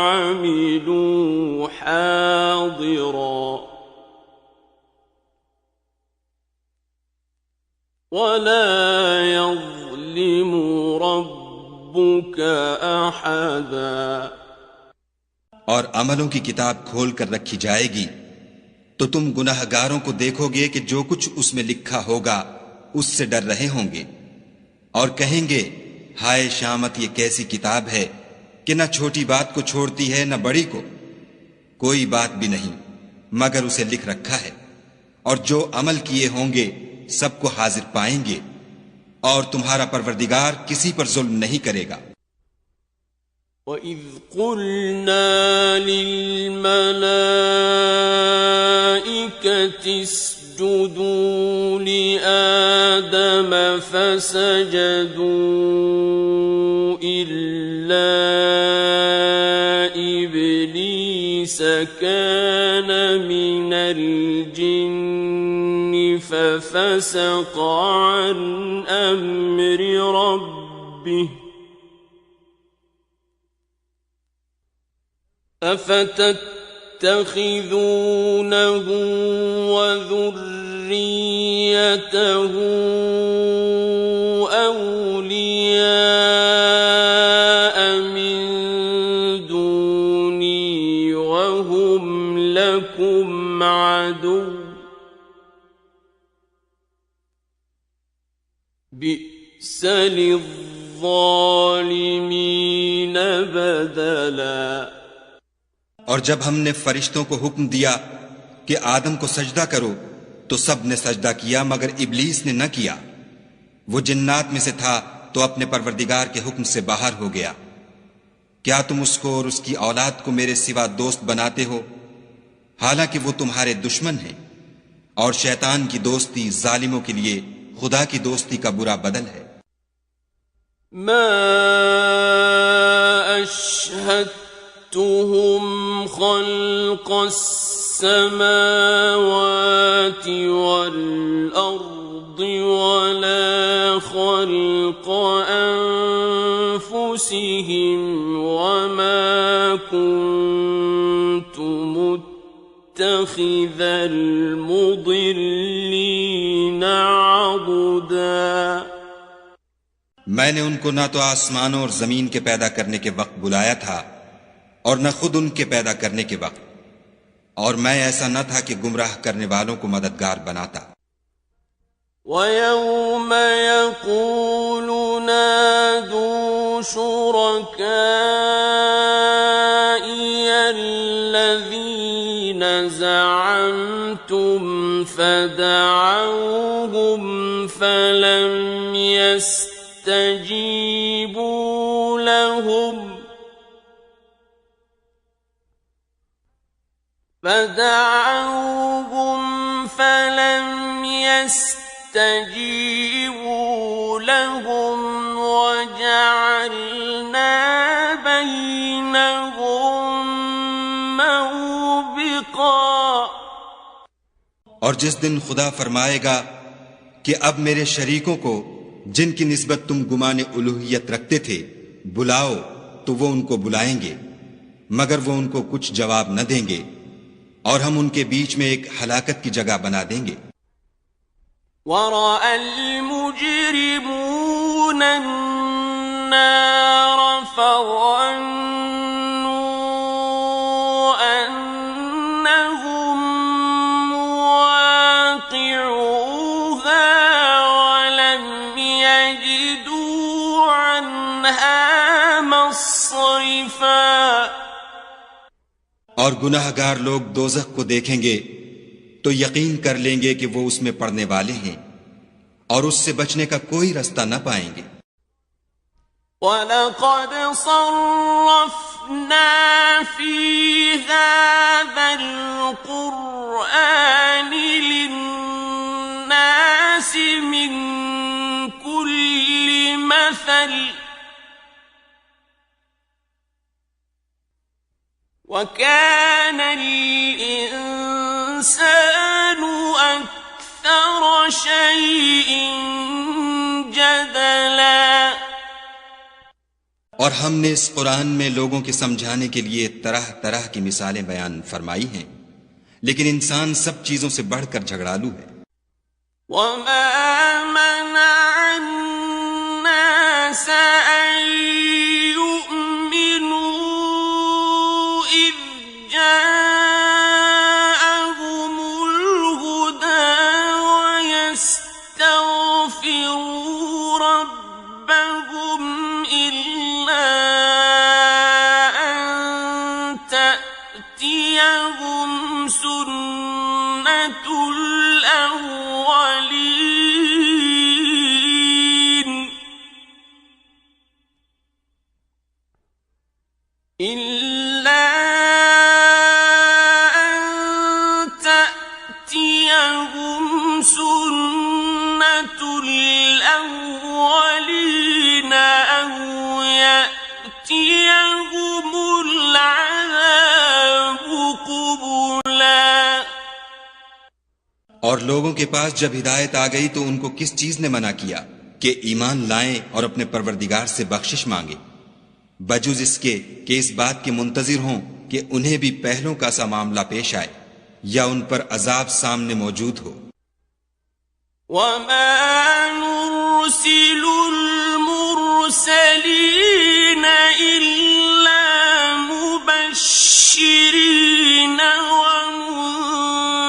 عملوا حاضرا ولا يظلم ربك أحدا। और अमलों की किताब खोल कर रखी जाएगी तो तुम गुनाहगारों को देखोगे कि जो कुछ उसमें लिखा होगा उससे डर रहे होंगे और कहेंगे हाय शामत, ये कैसी किताब है कि न छोटी बात को छोड़ती है न बड़ी को, कोई बात भी नहीं मगर उसे लिख रखा है और जो अमल किए होंगे सबको हाजिर पाएंगे और तुम्हारा परवरदिगार किसी पर जुल्म नहीं करेगा। وَإِذْ قُلْنَا لِلْمَلَائِكَةِ اسْجُدُوا لِآدَمَ فَسَجَدُوا إِلَّا إِبْلِيسَ كَانَ مِنَ الْجِنِّ فَفَسَقَ عَنْ أَمْرِ رَبِّهِ أفتتخذونه وذريته أولياء من دوني وهم لكم عدو بئس للظالمين بدلا। और जब हमने फरिश्तों को हुक्म दिया कि आदम को सजदा करो तो सब ने सजदा किया मगर इब्लीस ने न किया। वो जिन्नात में से था तो अपने परवरदिगार के हुक्म से बाहर हो गया। क्या तुम उसको और उसकी औलाद को मेरे सिवा दोस्त बनाते हो, हालांकि वो तुम्हारे दुश्मन हैं। और शैतान की दोस्ती जालिमों के लिए खुदा की दोस्ती का बुरा बदल है। मा अशहदतुहुम खल्क़स समावाति वल अर्दि वला खल्क़ وأنفسهم وما كنت متخذ المضلين عضدا मैंने उनको न तो आसमानों और जमीन के पैदा करने के वक्त बुलाया था और न खुद उनके पैदा करने के वक्त, और मैं ऐसा न था कि गुमराह करने वालों को मददगार बनाता। وَيَوْمَ يَقُولُ نَادُوا شُرَكَائِيَ الَّذِينَ زَعَمْتُمْ فَدَعَوْهُمْ فَلَمْ يَسْتَجِيبُوا لَهُمْ وَجَعَلْنَا بَيْنَهُمْ مَوْبِقًا और जिस दिन खुदा फरमाएगा कि अब मेरे शरीकों को जिनकी निस्बत तुम गुमाने उलूहियत रखते थे बुलाओ, तो वो उनको बुलाएंगे मगर वो उनको कुछ जवाब न देंगे, और हम उनके बीच में एक हलाकत की जगह बना देंगे। وَرَأَى الْمُجْرِمُونَ النَّارَ فَظَنُّوا أَنَّهُمْ مُوَاقِعُوهَا وَلَمْ يَجِدُوا عَنْهَا مَصْرِفًا और गुनाहगार लोग दोज़ख को देखेंगे तो यकीन कर लेंगे कि वो उसमें पड़ने वाले हैं और उससे बचने का कोई रास्ता न पाएंगे। وَلَقَدْ صَرَّفْنَا فِي هَذَا الْقُرْآنِ لِلنَّاسِ مِنْ كُلِّ مَثَلٍ وَكَانَ الْإِنسَانُ أَكْثَرَ شَيْءٍ جَدَلًا और हमने इस कुरान में लोगों के समझाने के लिए तरह तरह की मिसालें बयान फरमाई हैं, लेकिन इंसान सब चीजों से बढ़कर झगड़ालू है। وَمَا مَنَعَ النَّاسَ أَن يُؤْمِنُوا إِذْ جَاءَهُمُ الْهُدَى وَيَسْتَغْفِرُوا رَبَّهُمْ إِلَّا أَن تَأْتِيَهُمْ سُنَّةُ الْأَوَّلِينَ إِلَّا أَن تَأْتِيَهُمْ سُنَّةُ الْأَوَّلِينَ أَوْ يَأْتِيَهُمُ الْعَذَابُ قُبُلًا और लोगों के पास जब हिदायत आ गई तो उनको किस चीज ने मना किया कि ईमान लाएं और अपने परवरदिगार से बख्शिश मांगे, बजुज इसके कि इस बात के मुंतजिर हों कि उन्हें भी पहलों का सा मामला पेश आए या उन पर अजाब सामने मौजूद हो। وَمَا نُرْسِلُ الْمُرْسَلِينَ إِلَّا مُبَشِّرِينَ وَمُنذِرِينَ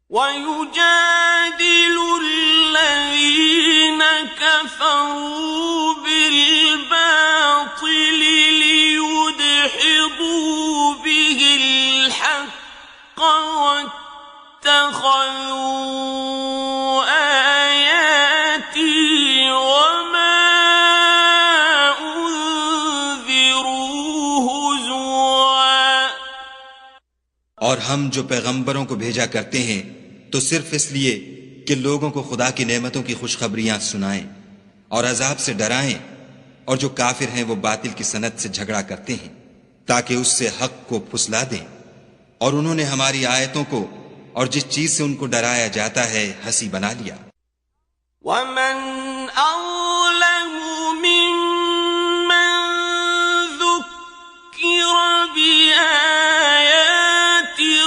وَيُجَادِلُ الَّذِينَ كَفَرُوا بِالْبَاطِلِ لِيُدْحِضُوا بِهِ الْحَقَّ وَاتَّخَذُوا آيَاتِي وَمَا أُنذِرُوا هُزُوًا और हम जो पैगंबरों को भेजा करते हैं तो सिर्फ इसलिए कि लोगों को खुदा की नेमतों की खुशखबरियां सुनाएं और अजाब से डराएं, और जो काफिर हैं वो बातिल की सनत से झगड़ा करते हैं ताकि उससे हक को फुसला दें। और उन्होंने हमारी आयतों को और जिस चीज से उनको डराया जाता है हंसी बना लिया। वमन अज़लमु मिम्मन ज़ुक्किर बिआयाति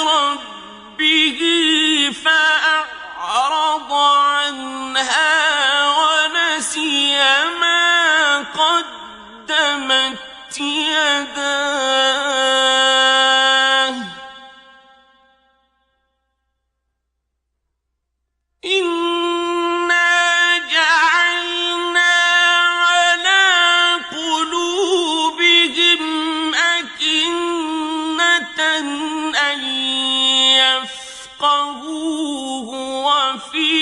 रब्बिही फ़अअरज़ अन्हा वनसिय मा क़द्दमत यदाह इन्ना जअलना अला क़ुलूबिहिम अकिन्नतन अन यफ़क़हूहु व फ़ी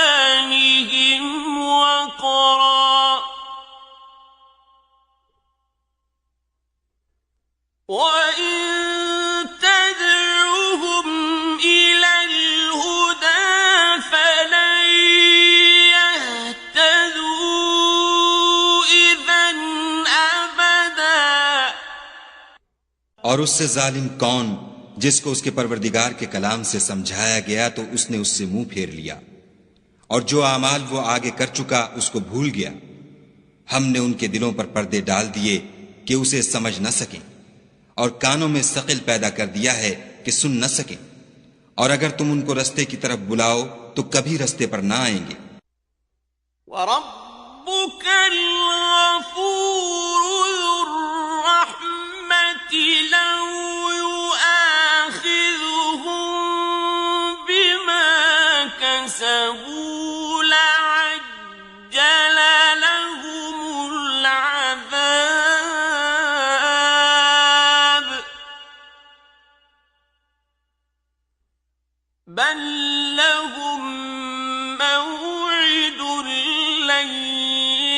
आज़ानिहिम वक़रा वइन तदउहुम इलल हुदा फलन यहतदू इज़न अबदा। और उससे जालिम कौन जिसको उसके परवरदिगार के कलाम से समझाया गया तो उसने उससे मुंह फेर लिया, और जो आमाल वो आगे कर चुका उसको भूल गया। हमने उनके दिलों पर पर्दे डाल दिए कि उसे समझ न सकें, और कानों में सकिल पैदा कर दिया है कि सुन न सकें, और अगर तुम उनको रस्ते की तरफ बुलाओ तो कभी रस्ते पर ना आएंगे। वरब्बुकल गफूरु ज़ुर्रहमति लौ युआखिज़ुहुम बिमा कसबू लअज्जल लहुमुल अज़ाब बल लहुम मौइदुन लन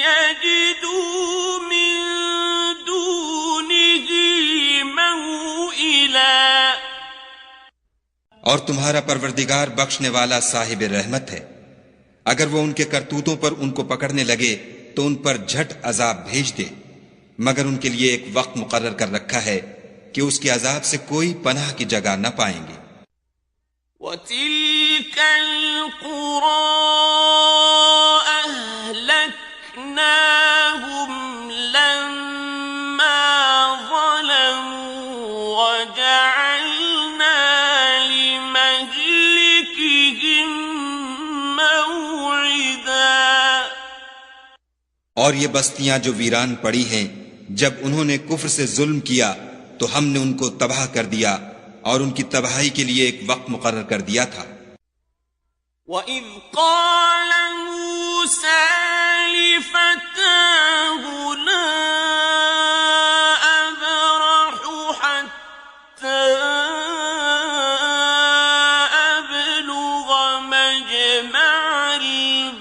यजिदू मिन दूनिही मौइला। और तुम्हारा परवरदिगार बख्शने वाला साहिब रहमत है, अगर वो उनके करतूतों पर उनको पकड़ने लगे तो उन पर झट अजाब भेज दे, मगर उनके लिए एक वक्त मुकर्रर कर रखा है कि उसके अजाब से कोई पनाह की जगह न पाएंगे। वतिल्कल क़ुरा अहलकनाहुम लम्मा ज़लमू वजअलना लिमहलिकिहिम मौइदा। और ये बस्तियां जो वीरान पड़ी हैं, जब उन्होंने कुफ्र से जुल्म किया तो हमने उनको तबाह कर दिया और उनकी तबाही के लिए एक वक्त मुकर्रर कर दिया था। वइज़ क़ाल मूसा लिफ़ताहु ला अब्रहु हत्ता अब्लुग मजमअल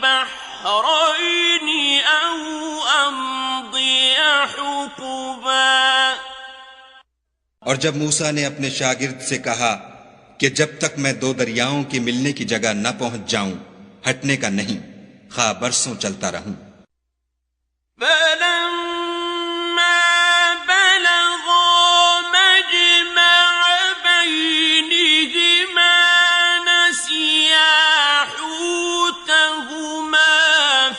बहरैनि औ अम्दिय हुक़बा। और जब मूसा ने अपने शागिर्द से कहा कि जब तक मैं दो दरियाओं के मिलने की जगह न पहुंच जाऊं, हटने का नहीं, खा बरसों चलता रहूं। फलम्मा बलगा मजमअ बैनिहिमा नसिया हूतहुमा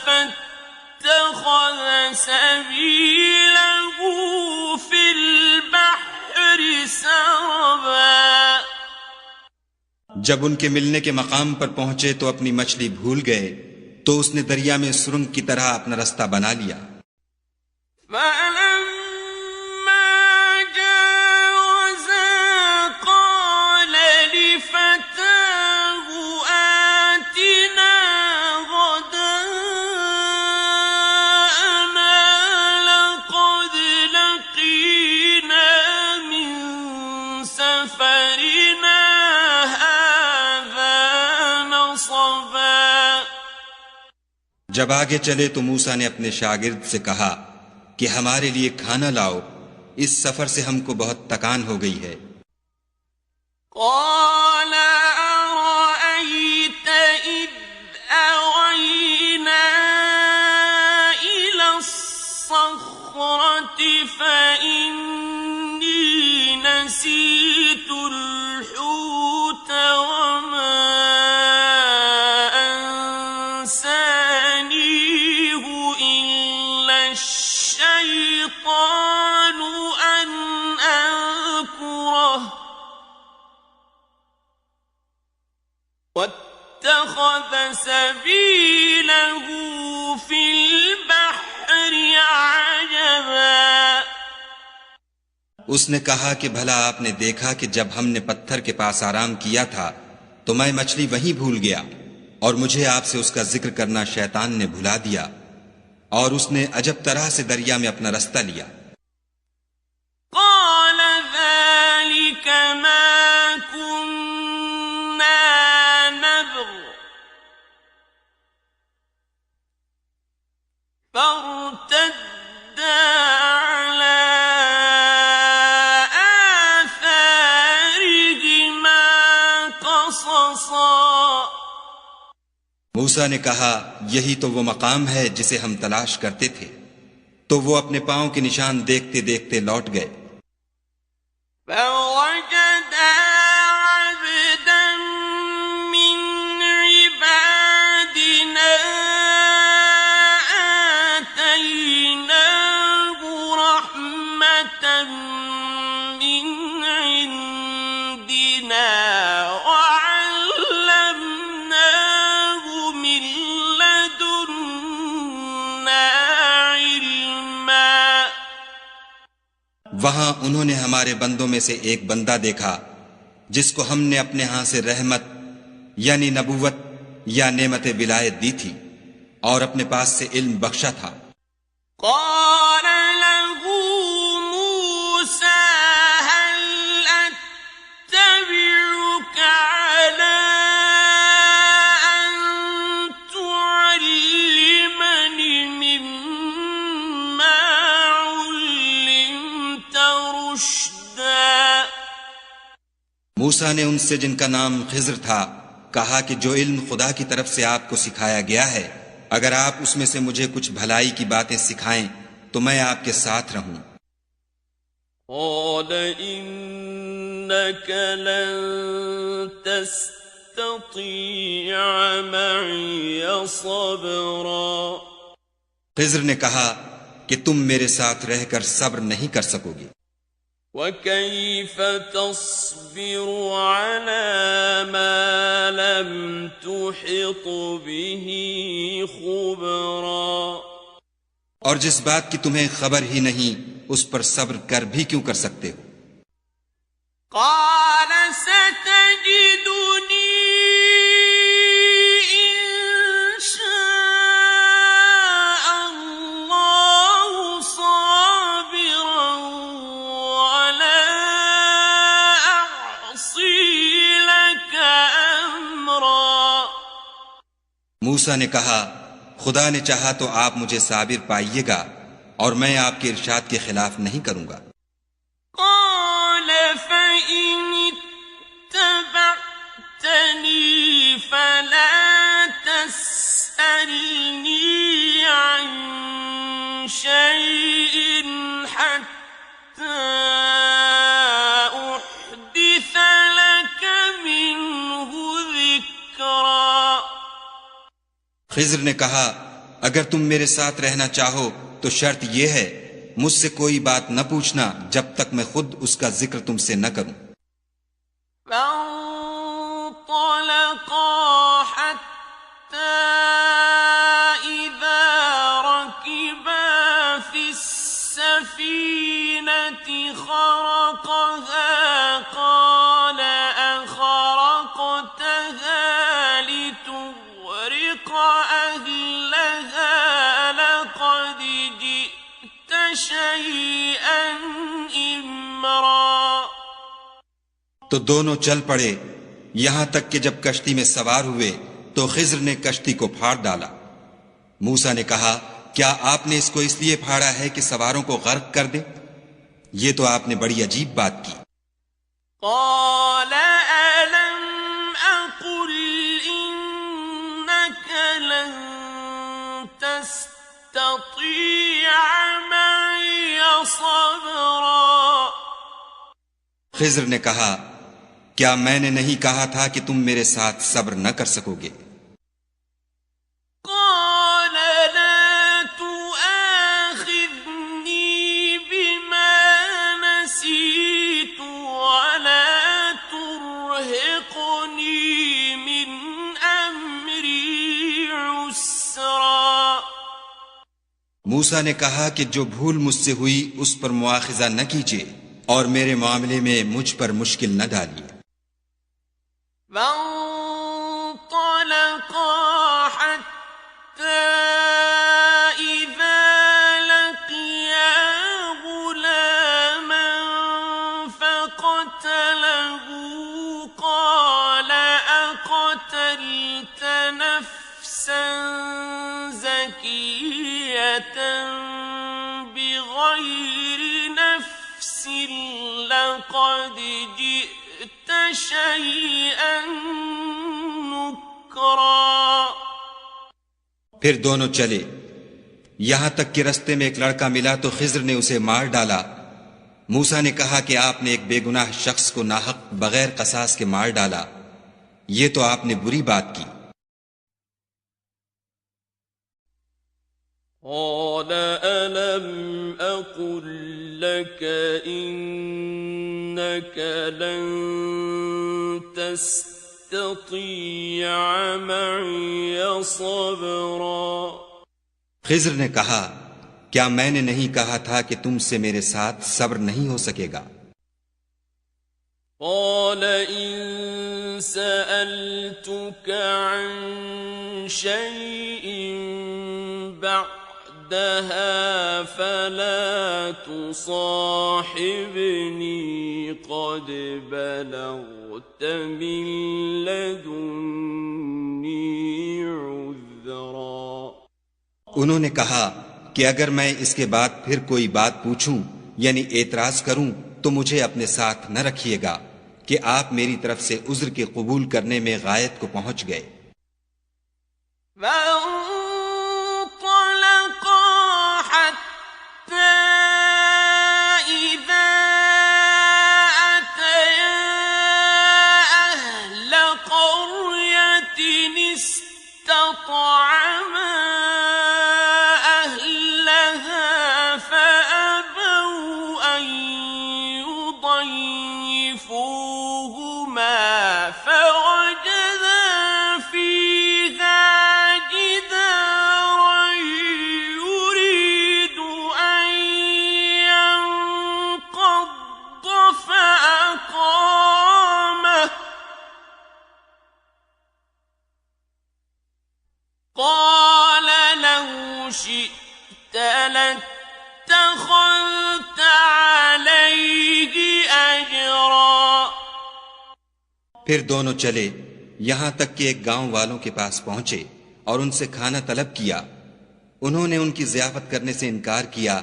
फत्तखज़ सबीलहु फिल बहरि सरबा। जब उनके मिलने के मकाम पर पहुंचे तो अपनी मछली भूल गए, तो उसने दरिया में सुरंग की तरह अपना रास्ता बना लिया। फलम्मा जावज़ा क़ाल लिफ़ताहु आतिना ग़दाअना लक़द लक़ीना मिन सफ़रिना जब आगे चले तो मूसा ने अपने शागिर्द से कहा कि हमारे लिए खाना लाओ, इस सफर से हमको बहुत थकान हो गई है। قال أرأيت إذ أوينا إلى الصخرة فإني اتخذ سبيله في البحر عجبا उसने कहा कि भला आपने देखा कि जब हमने पत्थर के पास आराम किया था तो मैं मछली वहीं भूल गया और मुझे आपसे उसका जिक्र करना शैतान ने भुला दिया और उसने अजब तरह से दरिया में अपना रास्ता लिया। قال ذلك ما كنا نبغ فارتدا على آثارهما قصصا मूसा ने कहा यही तो वो मकाम है जिसे हम तलाश करते थे। तो वो अपने पांव के निशान देखते देखते लौट गए। فوجدا عبدا من عبادنا آتيناه رحمة من عندنا وعلمناه من لدنا علما वहां उन्होंने हमारे बंदों में से एक बंदा देखा जिसको हमने अपने यहां से रहमत यानी नबूवत या नेमत विलायत दी थी और अपने पास से इल्म बख्शा था। قال له موسى هل أتبعك على أن تعلمني مما علمت رشدا मूसा ने उनसे जिनका नाम खिज्र था कहा कि जो इल्म खुदा की तरफ से आपको सिखाया गया है अगर आप उसमें से मुझे कुछ भलाई की बातें सिखाएं तो मैं आपके साथ रहूं। قال إنك لن تستطيع معي صبرا खिज्र ने कहा कि तुम मेरे साथ रहकर सब्र नहीं कर सकोगे। وكيف تصبر على ما لم تحط به خبرا और जिस बात की तुम्हें खबर ही नहीं उस पर सब्र कर भी क्यों कर सकते हो। قال ستجدني إن شاء الله صابرا ولا أعصي لك أمرا मूसा ने कहा खुदा ने चाहा तो आप मुझे साबिर पाइएगा और मैं आपके इरशाद के खिलाफ नहीं करूंगा। قال فإن اتبعتني فلا تسألني عن شيء حتى أحدث لك منه ذكرا खिज्र ने कहा अगर तुम मेरे साथ रहना चाहो तो शर्त यह है मुझसे कोई बात न पूछना जब तक मैं खुद उसका जिक्र तुमसे न करूं। فانطلقا حتى إذا ركبا في السفينة خرقها قال أخرقتها لتغرق أهلها لقد جئت شيئا إمرا तो दोनों चल पड़े यहां तक कि जब कश्ती में सवार हुए तो खिज्र ने कश्ती को फाड़ डाला। मूसा ने कहा क्या आपने इसको इसलिए फाड़ा है कि सवारों को गर्क कर दे? ये तो आपने बड़ी अजीब बात की। قال ألم أقل إنك لن تستطيع معي صبرا खिज्र ने कहा क्या मैंने नहीं कहा था कि तुम मेरे साथ सब्र न कर सकोगे? قال لا تؤاخذني بما نسيت ولا ترهقني من أمري मूसा ने कहा कि जो भूल मुझसे हुई उस पर मुआखिजा न कीजिए और मेरे मामले में मुझ पर मुश्किल न डालिए। لقد جئت شيئا نكرا। फिर दोनों चले, यहां तक कि रास्ते में एक लड़का मिला तो खिज्र ने उसे मार डाला। मूसा ने कहा कि आपने एक बेगुनाह शख्स को नाहक बगैर कसास के मार डाला, ये तो आपने बुरी बात की। قال ألم أقل لك إنك لن تستطيع معي صبرا। खिज्र ने कहा, क्या मैंने नहीं कहा था कि तुमसे मेरे साथ सब्र नहीं हो सकेगा? قال إن سألتك عن شيء بعدها فلا تصاحبني قد بلغت من لدني عذرا। उन्होंने कहा कि अगर मैं इसके बाद फिर कोई बात पूछूं यानी एतराज करूं तो मुझे अपने साथ न रखिएगा कि आप मेरी तरफ से उज्र के कबूल करने में गायत को पहुंच गए। قال لو شئت لاتخذت عليه أجرا। फिर दोनों चले, यहां तक कि एक गांव वालों के पास पहुंचे और उनसे खाना तलब किया। उन्होंने उनकी ज़ियाफत करने से इनकार किया।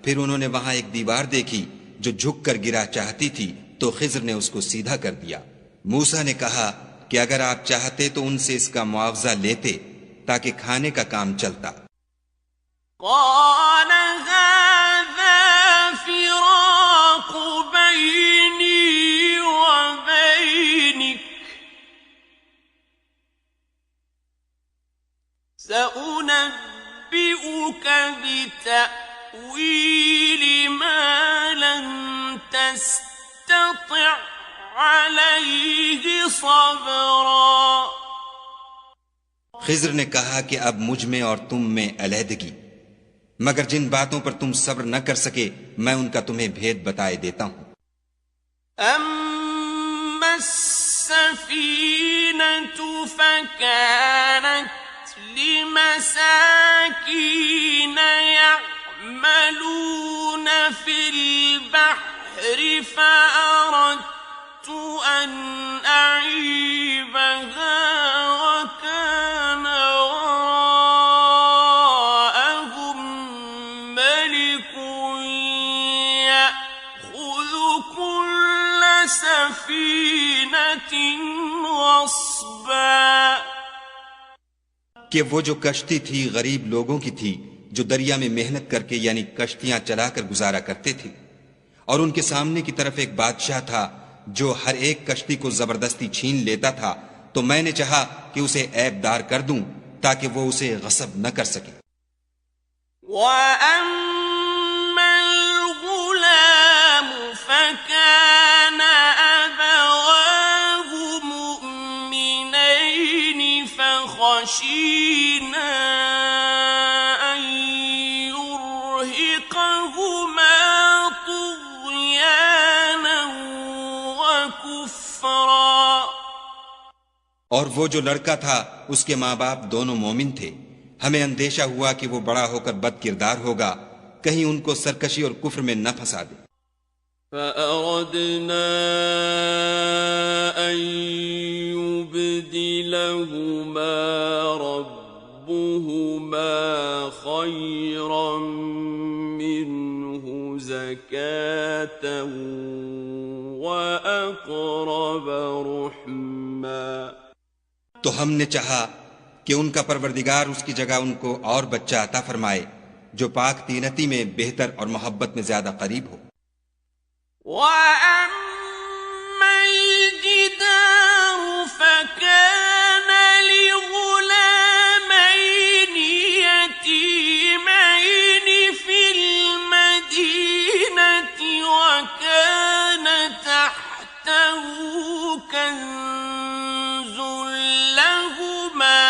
फिर उन्होंने वहां एक दीवार देखी जो झुक कर गिरा चाहती थी तो खिज्र ने उसको सीधा कर दिया। मूसा ने कहा कि अगर आप चाहते तो उनसे इसका मुआवजा लेते ताकि खाने का काम चलता। قال هذا فراق بيني وبينك سأنبئك بتأويل ما لم تستطع عليه صبرا। खिज्र ने कहा कि अब मुझ में और तुम में अलहदगी, मगर जिन बातों पर तुम सब्र न कर सके मैं उनका तुम्हें भेद बताए देता हूं। أما السفينة فكانت لمساكين يعملون في البحر فأردت أن أعيبها وكان وراءهم ملك يأخذ كل سفينة غصبا। कि वो जो कश्ती थी गरीब लोगों की थी जो दरिया में मेहनत करके यानी कश्तियां चलाकर गुजारा करते थे, और उनके सामने की तरफ एक बादशाह था जो हर एक कश्ती को जबरदस्ती छीन लेता था। तो मैंने चाहा कि उसे ऐबदार कर दूं ताकि वो उसे गस्ब न कर सके। وأما الغلام فكان أبواه مؤمنين فخشينا أن और वो जो लड़का था उसके माँ बाप दोनों मोमिन थे। हमें अंदेशा हुआ कि वो बड़ा होकर बदकिरदार होगा, कहीं उनको सरकशी और कुफ्र में न फंसा दे। فأردنا أن يبدلهما ربهما خيرا منه زكاة وأقرب رحما। तो हमने चाहा कि उनका परवरदिगार उसकी जगह उनको और बच्चा अता फरमाए जो पाक तीनती में बेहतर और मोहब्बत में ज्यादा करीब हो। وأما الجدار فكان لغلامين يتيمين في المدينة وكان تحته كنز لهما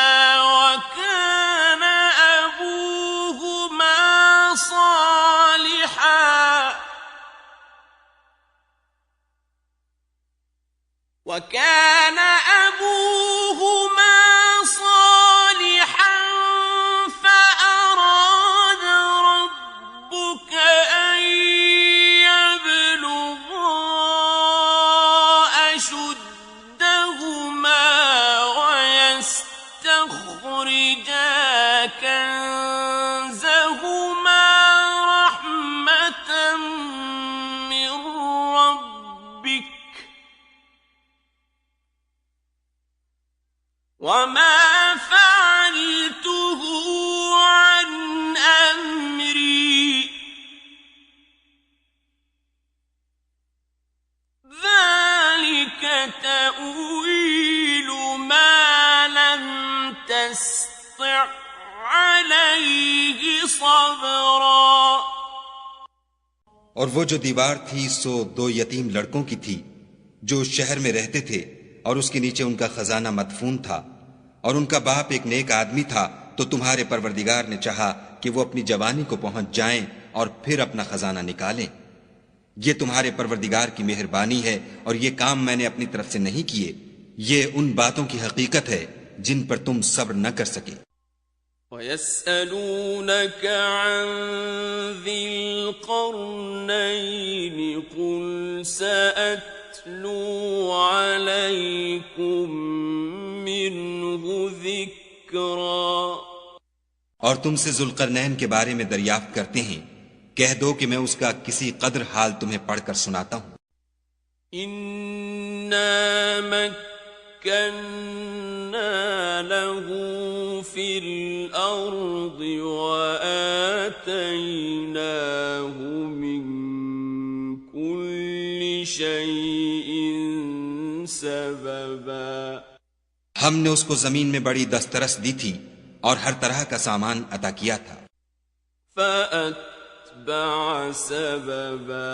وكان أبوهما صالحا فأراد ربك أن يبلغا أشدهما ويستخرجا كنزهما رحمة من ربك وما فعلته عن أمري ذلك تأويل ما لم تستطع عليه صبرا। और वो जो दीवार थी सो 2 यतीम लड़कों की थी जो उस शहर में रहते थे और उसके नीचे उनका खजाना मदफून था और उनका बाप एक नेक आदमी था। तो तुम्हारे परवरदिगार ने चाहा कि वो अपनी जवानी को पहुंच जाएं और फिर अपना खजाना निकालें। ये तुम्हारे परवरदिगार की मेहरबानी है और ये काम मैंने अपनी तरफ से नहीं किए। ये उन बातों की हकीकत है जिन पर तुम सब्र न कर सके। وَيَسْأَلُونَكَ عَنْ ذِي الْقَرْنَيْنِ قُلْ سَأَتْلُو عَلَيْكُمْ مِنْهُ ذِكْرًا। और तुमसे जुल्करनैन के बारे में दरियाफ्त करते हैं, कह दो कि मैं उसका किसी कदर हाल तुम्हें पढ़कर सुनाता हूं। इन्ना मक्कन्ना लहू फिल अर्दि व आतैनाहु मिन कुल्लि शैइन सबबा। हमने उसको जमीन में बड़ी दस्तरस दी थी और हर तरह का सामान अता किया था। फअत्बअ सबबा।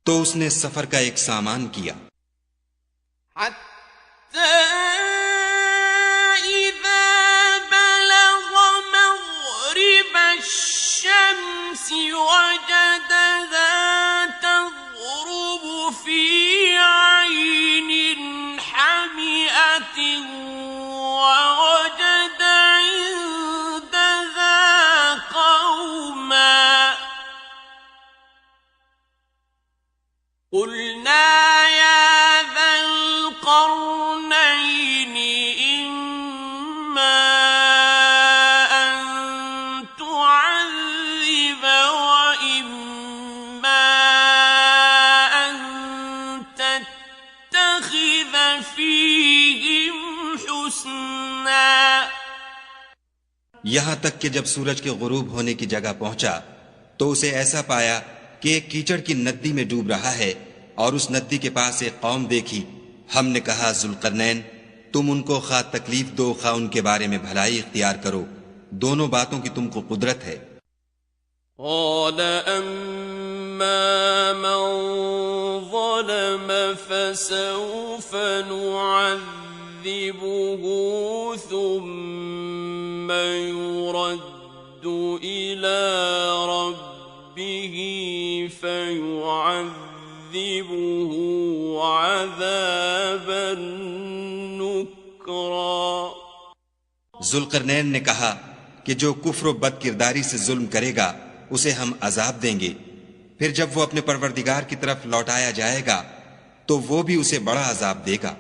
तो उसने सफर का एक सामान किया। हत्ता इज़ा बलग़ मग़रिब अश-शम्सि वजदहा तग़रुब फी ऐनिन हामिअतिन ووجد عندها قوما قلنا يا ذا القرنين إما أن تعذب وإما أن تتخذ فيهم यहां तक कि जब सूरज के गुरूब होने की जगह पहुंचा तो उसे ऐसा पाया कि एक कीचड़ की नदी में डूब रहा है और उस नदी के पास एक कौम देखी। हमने कहा, जुल्करनैन, तुम उनको खा तकलीफ दो खा उनके बारे में भलाई इख्तियार करो, दोनों बातों की तुमको कुदरत है। قال أما من ظلم فسوف نعذبه ثم يرد إلى ربه فيعذبه عذابا نكرا जुल्करनैन ने कहा कि जो कुफ्र व बदकिरदारी से जुल्म करेगा उसे हम अजाब देंगे, फिर जब वो अपने परवरदिगार की तरफ लौटाया जाएगा तो वो भी उसे बड़ा अजाब देगा।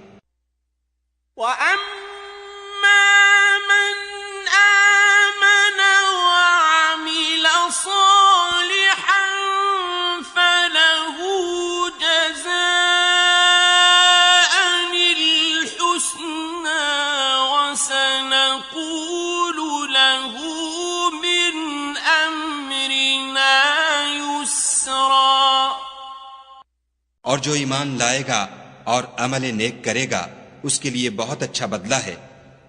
और जो ईमान लाएगा और अमल नेक करेगा उसके लिए बहुत अच्छा बदला है,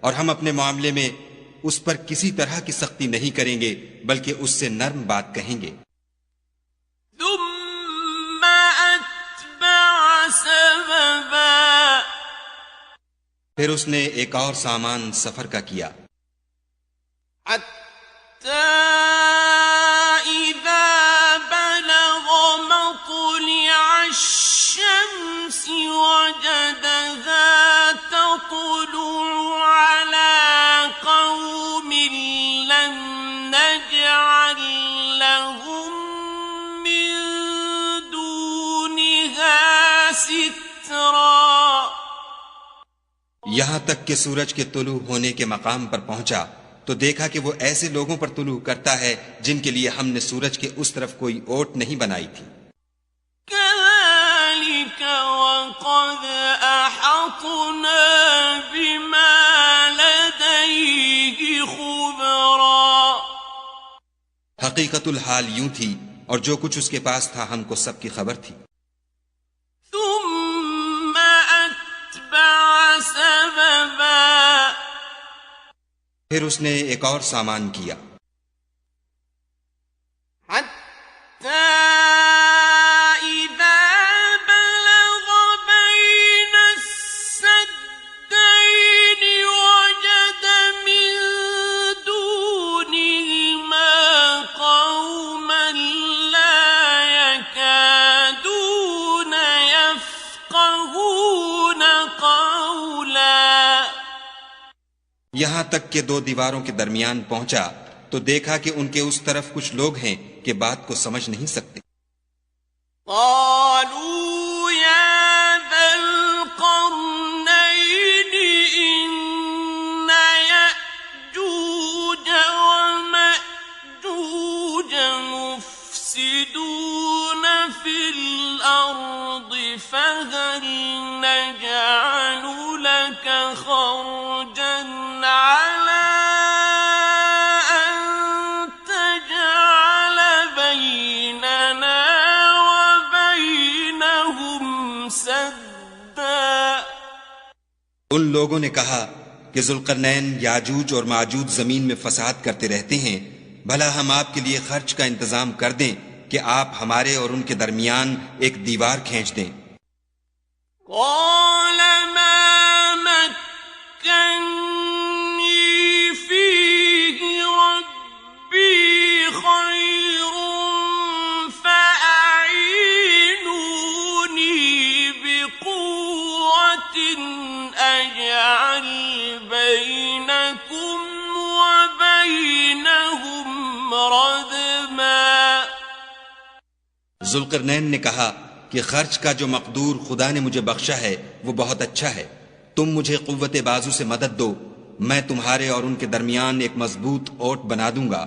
और हम अपने मामले में उस पर किसी तरह की सख्ती नहीं करेंगे बल्कि उससे नर्म बात कहेंगे। फिर उसने एक और सामान सफर का किया। यहां तक कि सूरज के तुलू होने के मकाम पर पहुंचा तो देखा कि वो ऐसे लोगों पर तुलू करता है जिनके लिए हमने सूरज के उस तरफ कोई ओट नहीं बनाई थी। हकीकतुल हाल यूं थी और जो कुछ उसके पास था हमको सबकी खबर थी। फिर उसने एक और सामान किया। यहां तक कि दो दीवारों के दरमियान पहुंचा तो देखा कि उनके उस तरफ कुछ लोग हैं कि बात को समझ नहीं सकते। उन लोगों ने कहा कि जुल्करनैन याजूज और माजूज जमीन में फसाद करते रहते हैं, भला हम आपके लिए खर्च का इंतजाम कर दें कि आप हमारे और उनके दरमियान एक दीवार खींच दें। जुल्करनैन ने कहा कि खर्च का जो मकदूर खुदा ने मुझे बख्शा है वो बहुत अच्छा है। तुम मुझे कुव्वत बाजू से मदद दो, मैं तुम्हारे और उनके दरमियान एक मजबूत ओट बना दूंगा।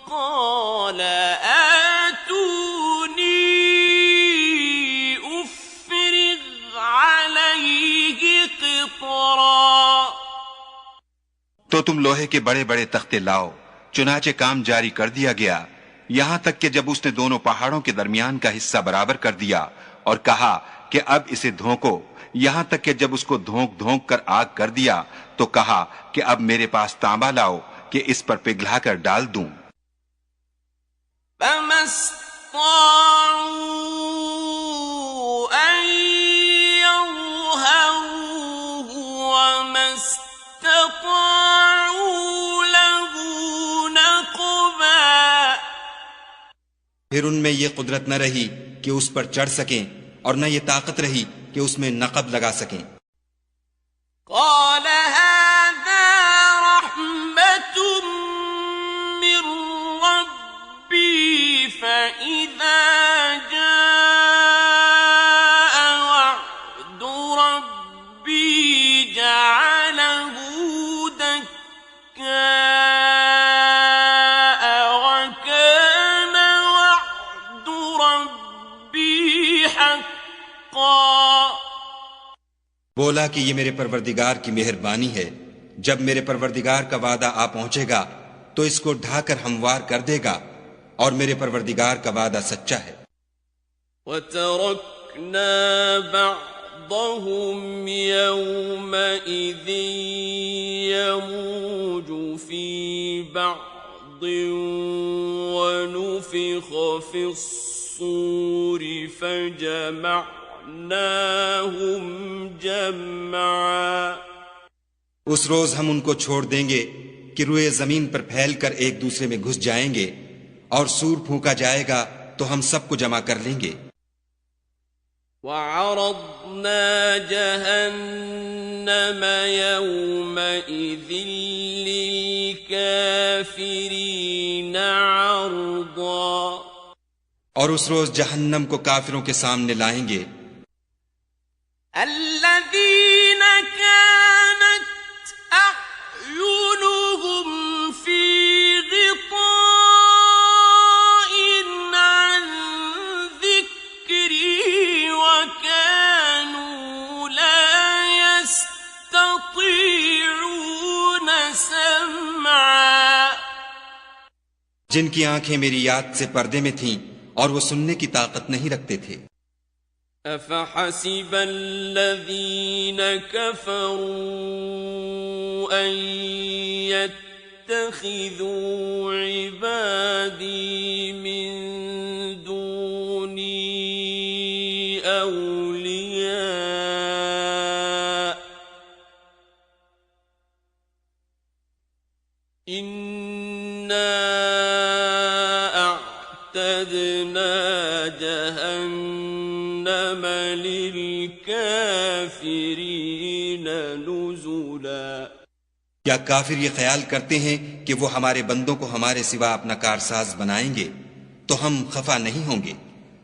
قال तो तुम लोहे के बड़े बड़े तख्ते लाओ। चुनाचे काम जारी कर दिया गया, यहां तक कि जब उसने दोनों पहाड़ों के दरमियान का हिस्सा बराबर कर दिया और कहा कि अब इसे धोंको, यहां तक कि जब उसको धोंक धोंक कर आग कर दिया तो कहा कि अब मेरे पास तांबा लाओ कि इस पर पिघलाकर डाल दूं। फिर उनमें ये कुदरत न रही कि उस पर चढ़ सकें और न ये ताकत रही कि उसमें नक़ब लगा सकें। बोला कि ये मेरे परवरदिगार की मेहरबानी है, जब मेरे परवरदिगार का वादा आ पहुंचेगा तो इसको ढाकर हमवार कर देगा और मेरे परवरदिगार का वादा सच्चा है। वतरकना बअदहुम यौमइज़ यमूजु फी बअदिन वनुफ़िख़ फ़िस्सूरि फजमअनाहुम जमआ। उस रोज हम उनको छोड़ देंगे कि रुए जमीन पर फैलकर एक दूसरे में घुस जाएंगे और सूर फूंका जाएगा तो हम सबको जमा कर लेंगे। वअरضना जहन्नम यौमइज़िन लिलकाफिरीन अर्दा। और उस रोज जहन्नम को काफिरों के सामने लाएंगे। الذين كانت أعينهم في غطاء عن ذكري وكانوا لا يستطيعون سمعا। जिनकी आंखें मेरी याद से पर्दे में थीं और वो सुनने की ताकत नहीं रखते थे। أفحسب الذين كفروا أن يتخذوا عبادي من دوني أولياء إنا أعتدنا جهنم للكافرين نزلا। क्या काफिर ये ख्याल करते हैं कि वो हमारे बंदों को हमारे सिवा अपना कारसाज बनाएंगे तो हम खफा नहीं होंगे।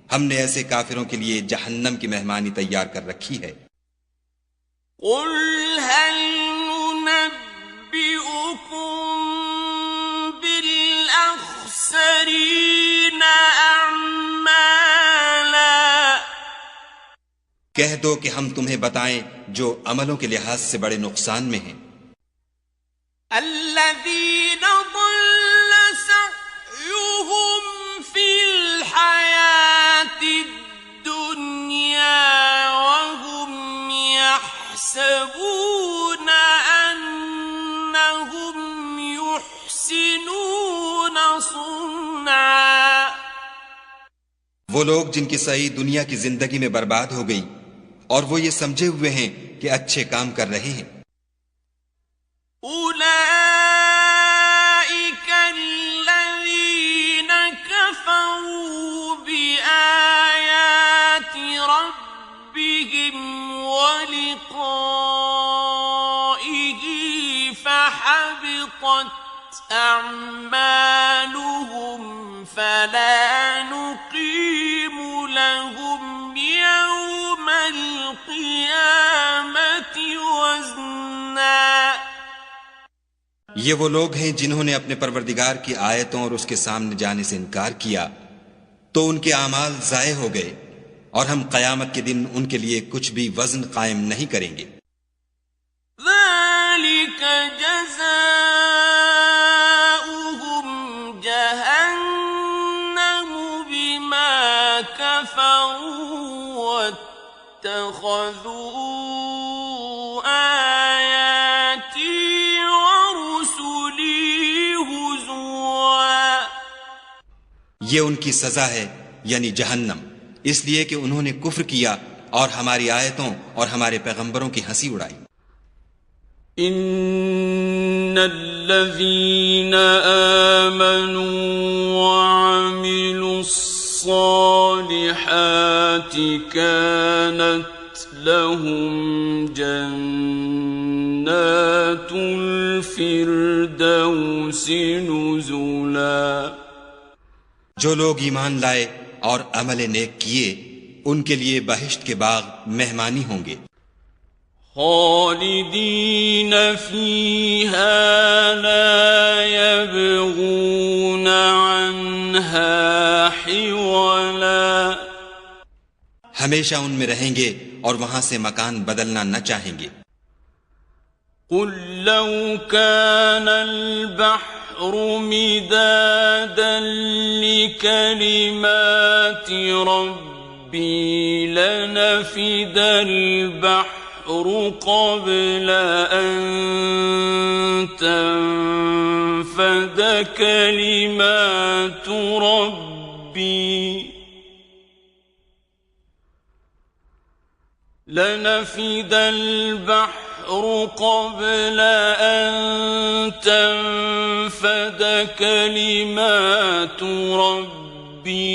हमने ऐसे काफिरों के लिए जहन्नम की मेहमानी तैयार कर रखी है। قل هل ننبئكم بالأخسرين أعمالا। कह दो कि हम तुम्हें बताएं जो अमलों के लिहाज से बड़े नुकसान में हैं। الذين ضل سعيهم في الحياة الدنيا وهم يحسبون أنهم يحسنون صنعا। वो लोग जिनकी सही दुनिया की जिंदगी में बर्बाद हो गई और वो ये समझे हुए हैं कि अच्छे काम कर रहे हैं। أولئك الذين كفروا بآيات ربهم ولقائه فحبطت أعمالهم فلا نقيم لهم يوم القيامة وزنا। ये वो लोग हैं जिन्होंने अपने परवरदिगार की आयतों और उसके सामने जाने से इनकार किया तो उनके आमाल जाये हो गए और हम कयामत के दिन उनके लिए कुछ भी वजन कायम नहीं करेंगे। ذلك جزاء كفروا واتخذوا آياتي ورسلي هزوا ये उनकी सजा है यानी जहन्नम, इसलिए कि उन्होंने कुफ्र किया और हमारी आयतों और हमारे पैगंबरों की हंसी उड़ाई। इन्नल्लज़ीन आमनू वअमिलुस्सालिहाति कानत लहुम जन्नातुल फिरदौसि नुज़ुला। जो लोग ईमान लाए और अमल नेक किए उनके लिए बहिश्त के बाग मेहमानी होंगे। खालिदीन फीहा ला यबगून अन्हा हिवला। हमेशा उनमें रहेंगे और वहां से मकान बदलना न चाहेंगे। कुल लौ कानल बहरु मिदादन लिकलिमाति रब्बी लनफिदल बहरु क़ब्ल अन तनफ़द कलिमातु रब्बी लनफिदल बहरु क़ब्ल अन तनफ़द कलिमातु रब्बी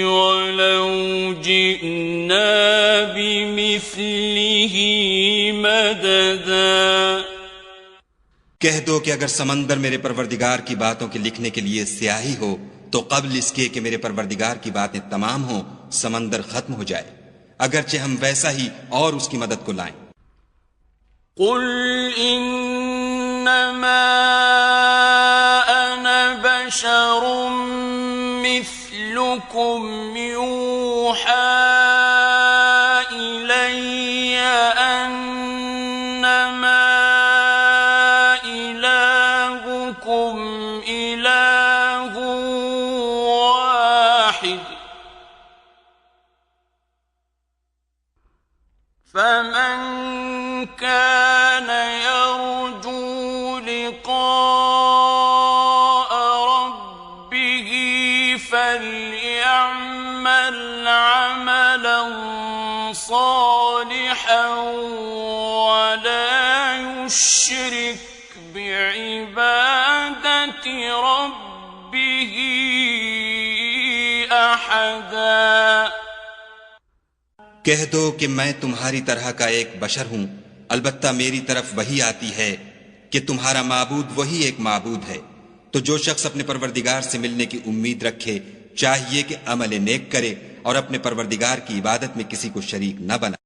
वलौ जि'ना बिमिस्लिही मददा। कह दो कि अगर समंदर मेरे परवरदिगार की बातों के लिखने के लिए स्याही हो तो कब्ल इसके कि मेरे परवरदिगार की बातें तमाम हो समंदर खत्म हो जाए, अगरचे हम वैसा ही और उसकी मदद को लाएं। कुल इन्नमा अना बशरुम मिस्लुकुम यूहा इलैया अन्नमा इलाहुकुम इलाहुन वाहिद फमन कान यरजू लिक़ाअ रब्बिही फल्यअमल अमलन सालिहन वला युश्रिक बिइबादति रब्बिही अहदा। कह दो कि मैं तुम्हारी तरह का एक बशर हूं, अलबत्ता मेरी तरफ वही आती है कि तुम्हारा माबूद वही एक माबूद है। तो जो शख्स अपने परवरदिगार से मिलने की उम्मीद रखे चाहिए कि अमल नेक करे और अपने परवरदिगार की इबादत में किसी को शरीक न बनाए।